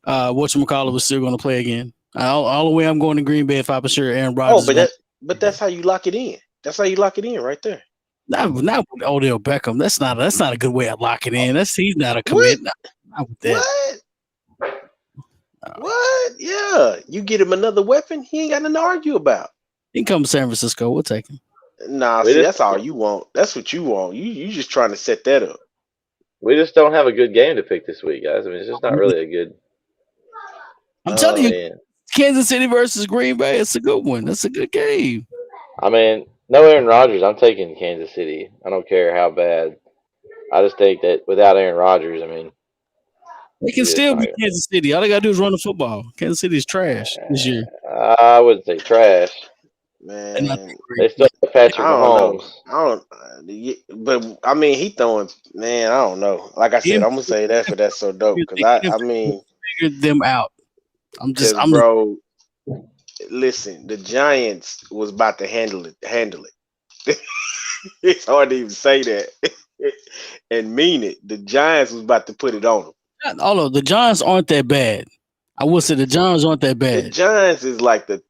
whatchamacallit was still going to play again. All the way I'm going to Green Bay if I'm sure Aaron Rodgers. Oh, but that's how you lock it in. That's how you lock it in right there. Not with Odell Beckham. That's not a good way of locking in. He's not a commit. Not with that. What? Yeah. You get him another weapon, he ain't got nothing to argue about. He can come to San Francisco. We'll take him. Nah, see, that's all you want. That's what you want. You just trying to set that up. we just don't have a good game to pick this week, guys. I mean, it's just not really a good. I'm telling you, Man. Kansas City versus Green Bay. It's a good one. That's a good game. I mean, no Aaron Rodgers. I'm taking Kansas City. I don't care how bad. I just think that without Aaron Rodgers, I mean, They can it's still not be gonna- Kansas City. All they gotta do is run the football. Kansas City is trash this year. I wouldn't say trash. And I Man, think They still have Patrick I don't know. Mahomes. I don't, but I mean, he throwing. Man, I don't know. Like I said, I'm gonna say that for that's so dope because I mean, figured them out. because bro, listen, the Giants was about to handle it. It's hard to even say that and mean it. The Giants was about to put it on them. although the Giants aren't that bad. I would say the Giants aren't that The bad. Giants is like the.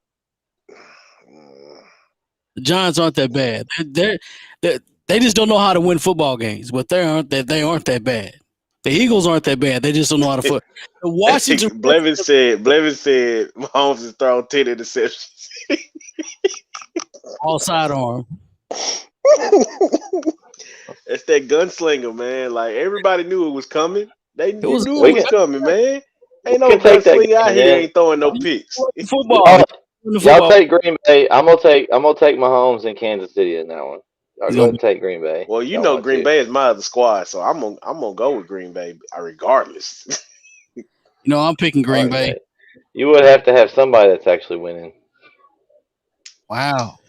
The Giants aren't that bad. They just don't know how to win football games, but they aren't that bad. The Eagles aren't that bad. They just don't know how to foot. The Washington Blevins said Mahomes has thrown 10 interceptions. all sidearm. It's that gunslinger, man. Like everybody knew it was coming. They knew was- it was coming, man. Ain't no can take that gunslinger out game, here man. ain't throwing no picks. Football. Y'all take Green Bay. I'm gonna take Mahomes and Kansas City in that one. I'll He's go ahead gonna and take Green Bay. Well, you Y'all know want Green to. Bay is my other squad, so I'm gonna go with Green Bay regardless. I'm picking Green Bay. Right. You would have to have somebody that's actually winning. Wow.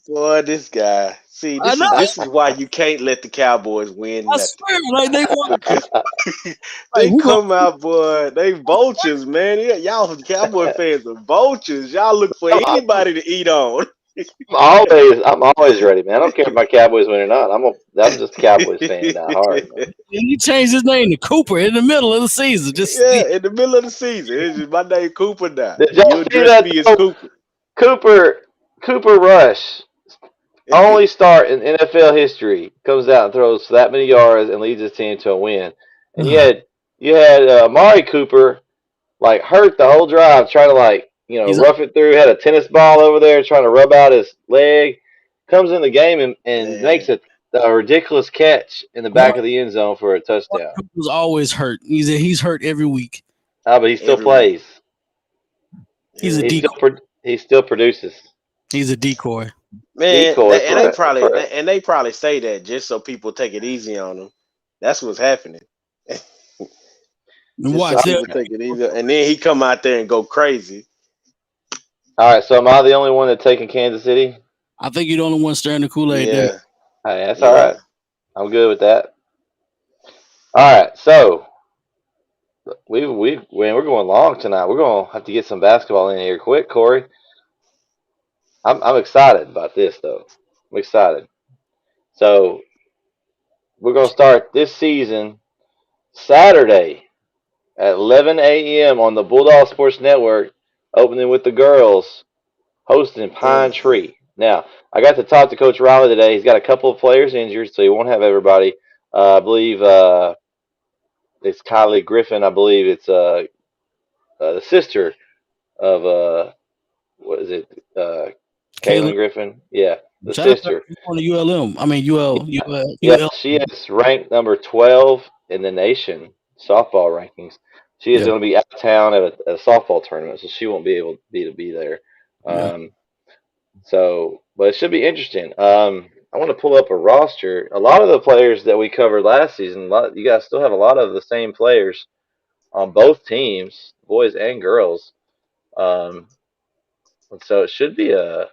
Boy, this guy. See, I know. this is why you can't let the Cowboys win. I nothing. swear, like they won. Because Like, they who come out, boy. They vultures, man. Yeah, y'all Cowboy fans are vultures. Y'all look for anybody to eat on. I'm always ready, man. I don't care if my Cowboys win or not. I'm just a Cowboys fan at heart. Man. And he changed his name to Cooper in the middle of the season. Just Yeah, in the middle of the season. It's just my name Cooper now. Did y'all You see address that, me as though? Cooper. Cooper Rush, only start in NFL history, comes out and throws that many yards and leads his team to a win. And you had Amari Cooper like hurt the whole drive, trying to He's rough it through. Had a tennis ball over there trying to rub out his leg. Comes in the game and Man. makes a ridiculous catch in the back of the end zone for a touchdown. Cooper's always hurt. He's hurt every week. But he still Every plays. He's a He decoy. he still produces. He's a decoy. Man, Decoy, and they probably correct. and they probably say that just so people take it easy on them. That's what's happening. And Just watch so that. people take it easy, and then he come out there and go crazy. All right, so am I the only one that's taking Kansas City? I think you're the only one stirring the Kool-Aid Yeah, there. Hey, that's Yeah. all right. I'm good with that. All right, so we're going long tonight. We're gonna have to get some basketball in here quick, Corey. I'm excited about this though. I'm excited. So we're gonna start this season Saturday at 11 a.m. on the Bulldog Sports Network, opening with the girls hosting Pine Tree. Now, I got to talk to Coach Riley today. He's got a couple of players injured, so he won't have everybody. I believe it's Kylie Griffin. I believe it's the sister of what is it? Kaylin Griffin. Yeah, the Shout out sister. to on the ULM. I mean UL. Yeah, she is ranked number 12 in the nation softball rankings. She is Yeah. going to be out of town at a softball tournament, so she won't be able to be there. Yeah. But it should be interesting. I want to pull up a roster. A lot of the players that we covered last season, you guys still have a lot of the same players on both teams, boys and girls. And so it should be a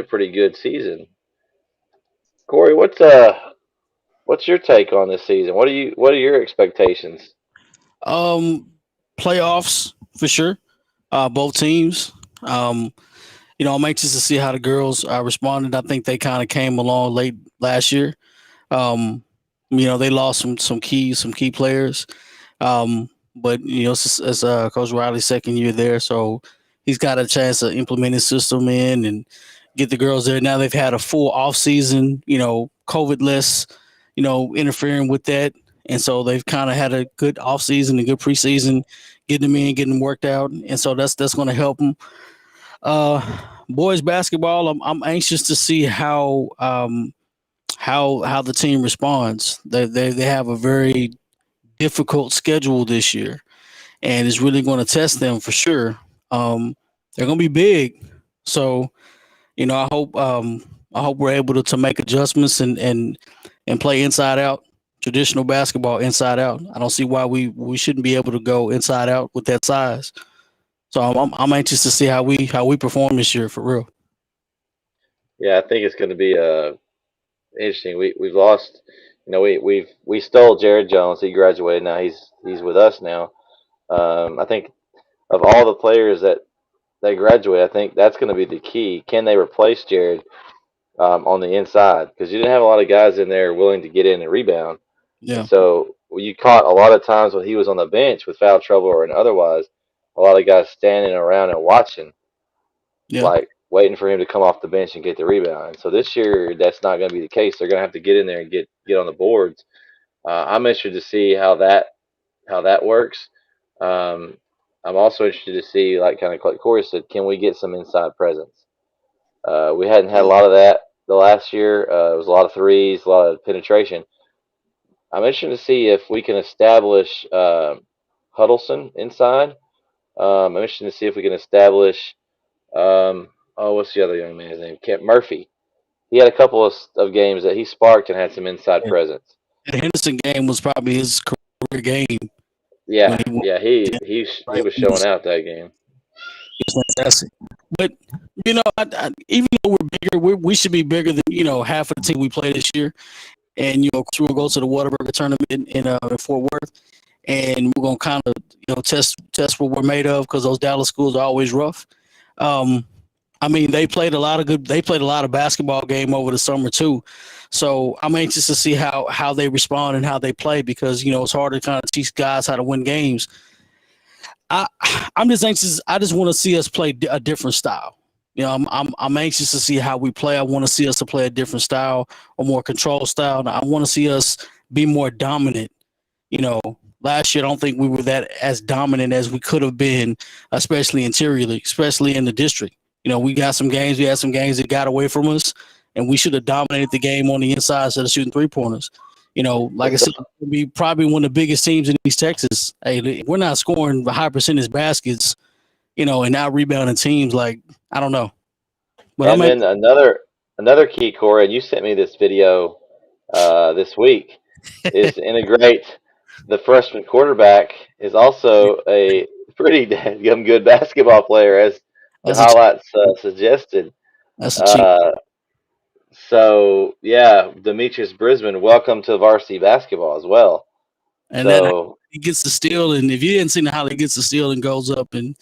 pretty good season. Corey, what's your take on this season? What are your expectations? Playoffs for sure. Both teams. I'm anxious to see how the girls responded. I think they kind of came along late last year. They lost some key players. But it's Coach Riley's second year there, so he's got a chance to implement his system in and get the girls there. Now they've had a full off season, COVID-less, interfering with that. And so they've kind of had a good off season, a good preseason, getting them in, getting them worked out. And so that's going to help them. Boys basketball, I'm anxious to see how how the team responds. They have a very difficult schedule this year, and it's really going to test them for sure. They're going to be big, so I hope we're able to make adjustments and play inside out, traditional basketball inside out. I don't see why we shouldn't be able to go inside out with that size. So I'm anxious to see how we perform this year for real. Yeah, I think it's going to be interesting. We've lost. We stole Jared Jones. He graduated. Now he's with us now. I think of all the players that they graduate, I think that's going to be the key. Can they replace Jared on the inside? Because you didn't have a lot of guys in there willing to get in and rebound. And Yeah, so you caught a lot of times when he was on the bench with foul trouble or otherwise, a lot of guys standing around and watching, yeah, like waiting for him to come off the bench and get the rebound. And so this year, that's not going to be the case. They're going to have to get in there and get on the boards. I'm interested to see how that works. Um, I'm also interested to see, like Corey said, can we get some inside presence? We hadn't had a Mm. lot of that the last year. It was a lot of threes, a lot of penetration. I'm interested to see if we can establish Huddleston inside. I'm interested to see if we can establish what's the other young man's name? Kent Murphy. He had a couple of games that he sparked and had some inside yeah. presence. The Henderson game was probably his career game when Yeah, he won. yeah, he Right? was showing out that game. He was fantastic. But even though we're bigger, we should be bigger than half of the team we play this year. And we'll go to the Whataburger tournament in Fort Worth, and we're gonna kind of test what we're made of because those Dallas schools are always rough. Um, I mean, they played a lot of good. They played a lot of basketball game over the summer too. So I'm anxious to see how they respond and how they play because it's hard to kind of teach guys how to win games. I I'm just anxious. I just want to see us play a different style. I'm anxious to see how we play. I want to see us to play a different style, a more controlled style. I want to see us be more dominant. You know, Last year I don't think we were that as dominant as we could have been, especially interiorly, especially in the district. We got some games. We had some games that got away from us, and we should have dominated the game on the inside instead of shooting 3 pointers. Like I It's said, we'll be probably one of the biggest teams in East Texas. Hey, we're not scoring high percentage baskets, and out rebounding teams. Like, I don't know, but And then another key, Corey, and you sent me this video this week, is to integrate the freshman quarterback is also a pretty damn good basketball player, as the that's a cheat. highlights suggested. That's a cheat. Uh, so yeah, Demetrius Brisbane, welcome to varsity basketball as well. And then So he gets the steal, and if you didn't see how he gets the steal and goes up and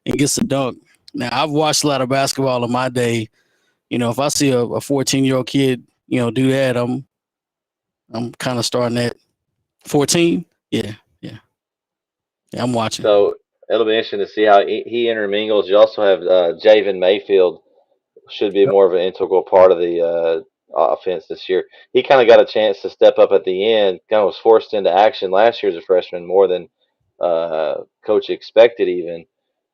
gets the dunk. Now I've watched a lot of basketball in my day. If I see a 14-year-old kid, do that, I'm kind of starting at 14. Yeah, yeah, yeah. I'm watching. so it'll be interesting to see how he intermingles. You also have Javen Mayfield should be Yep. more of an integral part of the offense this year. He kind of got a chance to step up at the end. Kind of was forced into action last year as a freshman more than coach expected, even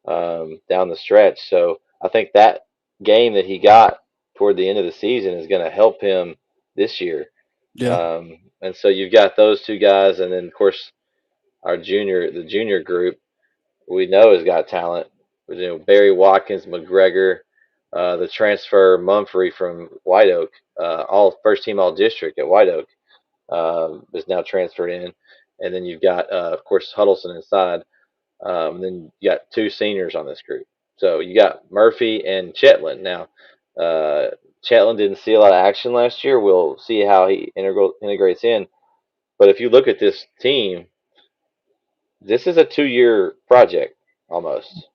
down the stretch. So I think that game that he got toward the end of the season is going to help him this year. Yeah, And so you've got those two guys, and then of course the junior group we know has got talent. Barry Watkins, McGregor, the transfer Mumphrey from White Oak, all first team all district at White Oak, is now transferred in, and then you've got of course Huddleston inside. Then you got two seniors on this group, so you got Murphy and Chetland. Now, Chetland didn't see a lot of action last year. We'll see how he integrates in. But if you look at this team, this is a 2-year project almost.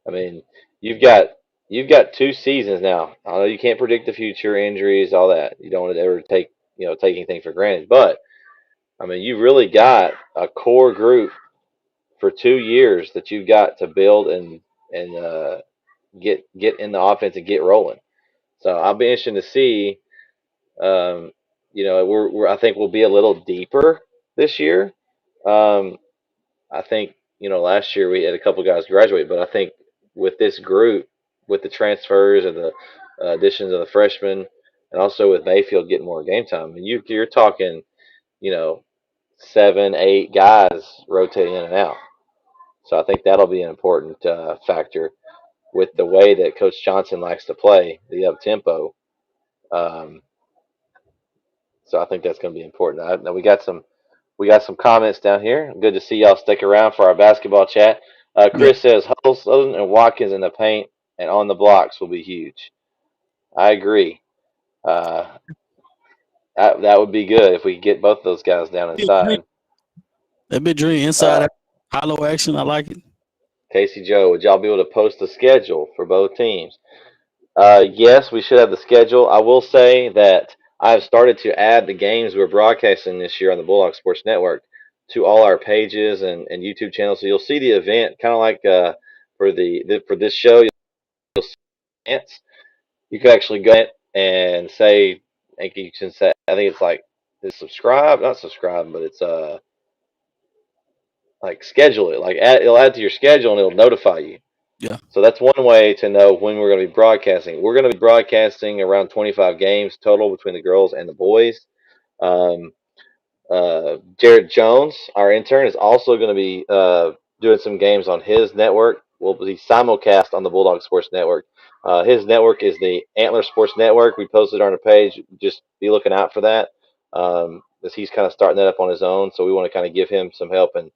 I mean, you've got you've got 2 seasons now. I know you can't predict the future, injuries, all that. You don't want to ever take anything for granted. But I mean, you really got a core group for 2 years that you've got to build and get in the offense and get rolling. So I'll be interested to see. Um, I think we'll be a little deeper this year. Um, I think last year we had a couple guys graduate, but I think with this group, with the transfers and the additions of the freshmen, and also with Mayfield getting more game time. And you're talking, 7, 8 guys rotating in and out. So I think that'll be an important factor with the way that Coach Johnson likes to play the up tempo. Um, so I think that's going to be important. Now we got some comments down here. Good to see y'all stick around for our basketball chat. Chris says Huddleston and Watkins in the paint and on the blocks will be huge. I agree. Uh, that would be good if we could get both those guys down inside. That big dream inside hollow action. I like it. Casey Joe, would y'all be able to post the schedule for both teams? Yes, we should have the schedule. I will say that I've started to add the games we're broadcasting this year on the Bulldog Sports Network to all our pages and YouTube channels. So you'll see the event, kind of like for for this show. You'll see events. You can actually go and say, I think you can say, I think it's like subscribe, not subscribe, but it's like schedule it, like it'll add to your schedule and it'll notify you. Yeah. So that's one way to know when we're going to be broadcasting. We're going to be broadcasting around 25 games total between the girls and the boys. Jared Jones, our intern, is also going to be doing some games on his network. We'll be simulcast on the Bulldog Sports Network. His network is the Antler Sports Network. We posted on our page. Just be looking out for that, as he's kind of starting that up on his own. So we want to kind of give him some help and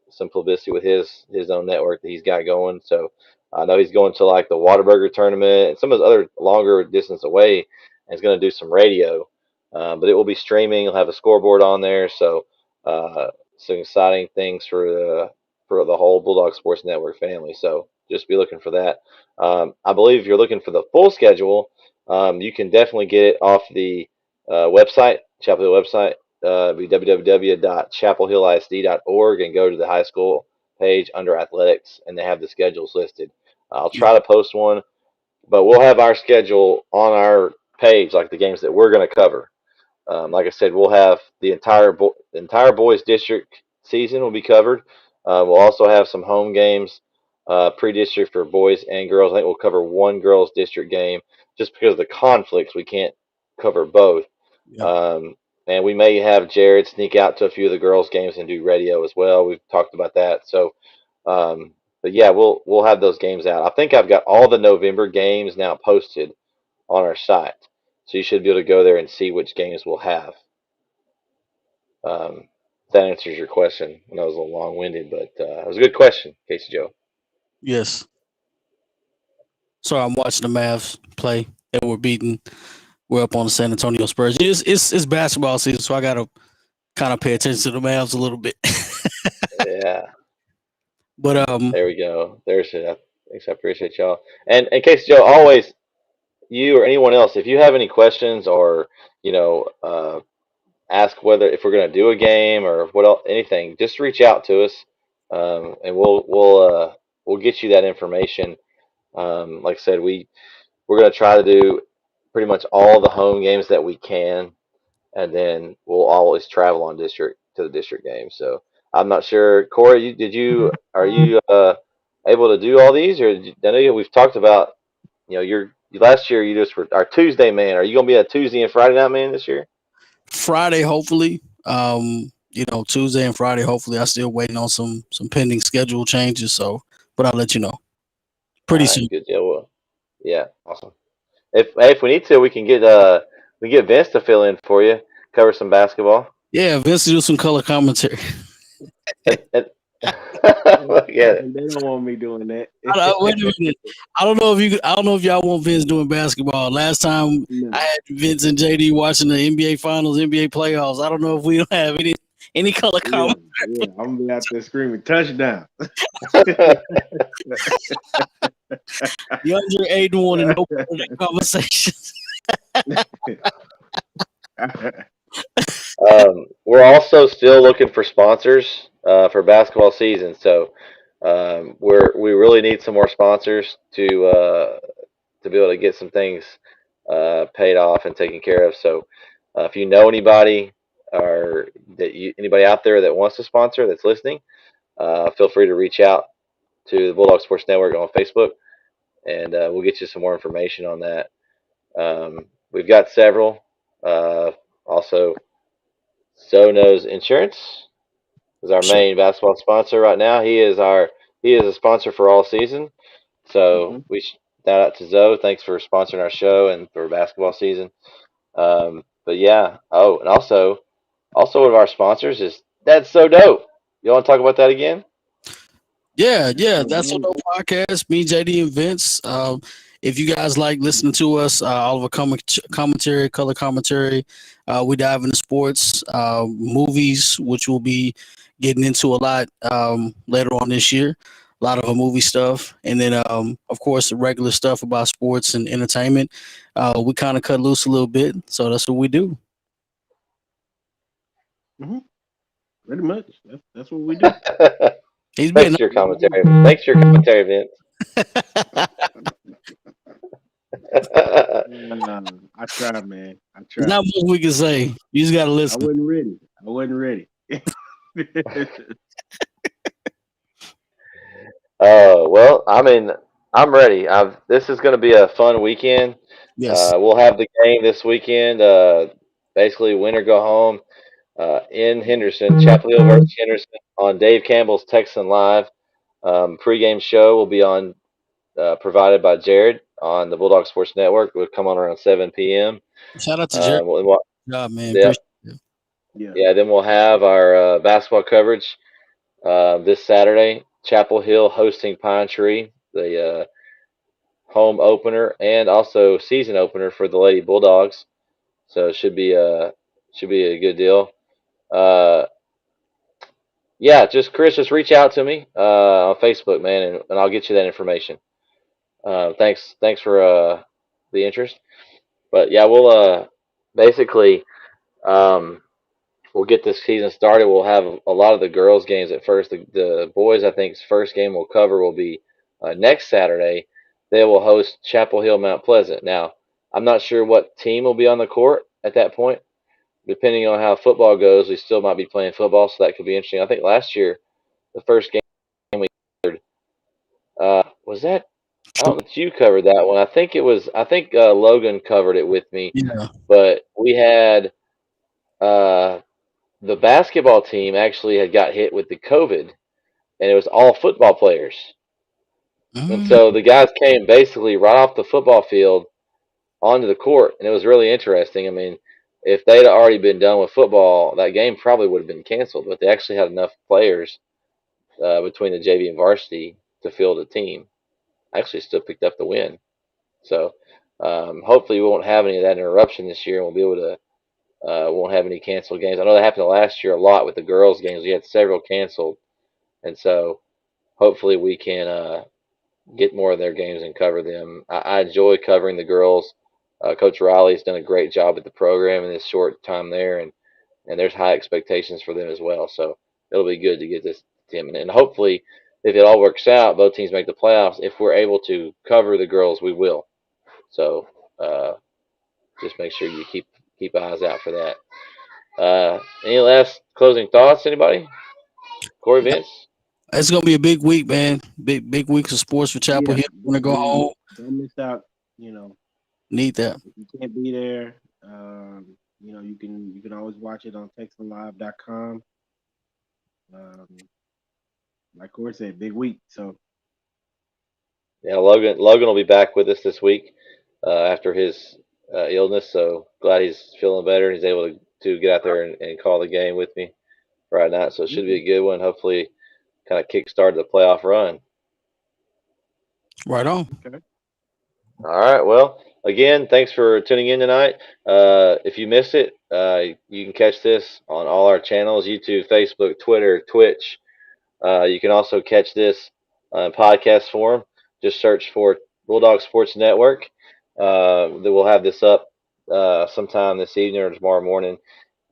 some publicity with his own network that he's got going. So I know he's going to like the Whataburger tournament and some of his other longer distance away, and he's going to do some radio. But it will be streaming. He'll have a scoreboard on there. So some exciting things for the whole Bulldog Sports Network family. So just be looking for that. I believe if you're looking for the full schedule, you can definitely get it off the website, Chapel Hill website. Be www.chapelhillisd.org and go to the high school page under athletics, and they have the schedules listed. I'll try to post one, but we'll have our schedule on our page, like the games that we're going to cover. Like I said, we'll have the entire boys district season will be covered. We'll also have some home games, pre-district for boys and girls. I think we'll cover one girls district game just because of the conflicts. We can't cover both. Yeah. And we may have Jared sneak out to a few of the girls' games and do radio as well. We've talked about that. So, but yeah, we'll have those games out. I think I've got all the November games now posted on our site, so you should be able to go there and see which games we'll have. That answers your question. I know it was a little long-winded, but it was a good question, Casey Joe. Yes. So I'm watching the Mavs play. They were beaten. We're up on the San Antonio Spurs. It's basketball season, so I gotta kind of pay attention to the Mavs a little bit. Yeah. But there we go. There's it. I appreciate y'all. And Casey Joe, always you or anyone else, if you have any questions or ask if we're going to do a game or what else, anything, just reach out to us, and we'll get you that information. Like I said, we're going to try to do pretty much all the home games that we can, and then we'll always travel on to the district games. So I'm not sure, Corey, are you able to do all these, or I know we've talked about, last year you just were our Tuesday man. Are you going to be a Tuesday and Friday night man this year? Friday, hopefully. Tuesday and Friday, hopefully. I'm still waiting on some pending schedule changes. So, but I'll let you know pretty soon. Good deal. Well, yeah, awesome. If we need to, we can get Vince to fill in for you, cover some basketball. Yeah, Vince do some color commentary. Yeah, they don't want me doing that. Wait a minute. I don't know if y'all want Vince doing basketball. Last time I had Vince and JD watching the NBA Finals, NBA playoffs. I don't know if we don't have any color commentary. Yeah, I'm gonna be out there screaming touchdown. DeAndre Ayton wanted no part of that conversation. We're also still looking for sponsors for basketball season, so we really need some more sponsors to be able to get some things paid off and taken care of. So if you know anybody or anybody out there that wants to sponsor that's listening, feel free to reach out to the Bulldog Sports Network on Facebook, and we'll get you some more information on that. we've got several. Also, So Knows Insurance is our Sure. main basketball sponsor right now. He is a sponsor for all season. So Mhm. we shout out to Zoe. Thanks for sponsoring our show and for basketball season. But yeah. Oh, and also one of our sponsors is That's So Dope. You want to talk about that again? Yeah, That's yeah, so that's a dope. no podcast. Me, JD, and Vince. If you guys like listening to us, all of our commentary, color commentary, we dive into sports, movies, which we'll be getting into a lot later on this year. A lot of our movie stuff, and then of course the regular stuff about sports and entertainment. We kind of cut loose a little bit, so that's what we do. Hmm. Pretty much. That's what we do. He's Thanks been for your commentary. Thanks for your commentary, Vince. I tried, man. I There's tried. not much we can say. You just gotta I listen. wasn't ready. I wasn't ready. Well, I mean, I'm ready. This is going to be a fun weekend. Yes. We'll have the game this weekend. Basically, win or go home in Henderson, Chapel Hill versus Henderson on Dave Campbell's Texan Live. Pregame show will be on provided by Jared on the Bulldog Sports Network. Will come on around 7 p.m. Shout out to Jerry. We'll, Good job, man. yeah, Appreciate it. Yeah. yeah. Then we'll have our basketball coverage this Saturday. Chapel Hill hosting Pine Tree, the home opener and also season opener for the Lady Bulldogs. So it should be a good deal. Uh, yeah, just Chris, just reach out to me on Facebook, man, and I'll get you that information. Thanks for the interest. But yeah, we'll basically um, we'll get this season started. We'll have a lot of the girls' games at first. The boys, I think's first game we'll cover will be next Saturday. They will host Chapel Hill Mount Pleasant. Now, I'm not sure what team will be on the court at that point. Depending on how football goes, we still might be playing football, so that could be interesting. I think last year, the first game we covered, was that. I don't know if you covered that one. I think it was. I think Logan covered it with me, Yeah. but we had uh, the basketball team actually had got hit with the COVID, and it was all football players. And Mm, so the guys came basically right off the football field onto the court, and it was really interesting. I mean, if they'd already been done with football, that game probably would have been canceled. But they actually had enough players between the JV and varsity to field a team. Actually, still picked up the win. So hopefully, we won't have any of that interruption this year, and we'll be able to won't have any canceled games. I know that happened last year a lot with the girls' games. We had several canceled, and so hopefully we can get more of their games and cover them. I enjoy covering the girls. Coach Riley's done a great job with the program in this short time there, and there's high expectations for them as well. So it'll be good to get this team, and hopefully, if it all works out, both teams make the playoffs. If we're able to cover the girls, we will. So just make sure you keep eyes out for that. Any last closing thoughts, anybody? Corey, Vince? it's gonna be a big week, man. Big weeks of sports for Chapel Yeah. Hill. Wanna go home? Don't miss out. You know, Need that. if you can't be there, you can always watch it on TexanLive.com. Um, like Corey said, big week. So Yeah, Logan will be back with us this week after his illness. So glad he's feeling better. He's able to get out there and call the game with me right now. So it should be a good one. Hopefully, kind of kickstart the playoff run. Right on. okay. All right. Well, again, thanks for tuning in tonight. If you missed it, you can catch this on all our channels: YouTube, Facebook, Twitter, Twitch. You can also catch this in podcast form. Just search for Bulldog Sports Network. We'll have this up sometime this evening or tomorrow morning,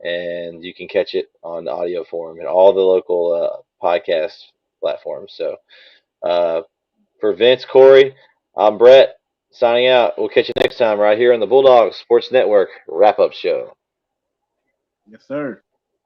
and you can catch it on the audio form and all the local podcast platforms. So for Vince, Corey, I'm Brett. Signing out. We'll catch you next time right here on the Bulldog Sports Network wrap-up show. Yes, sir.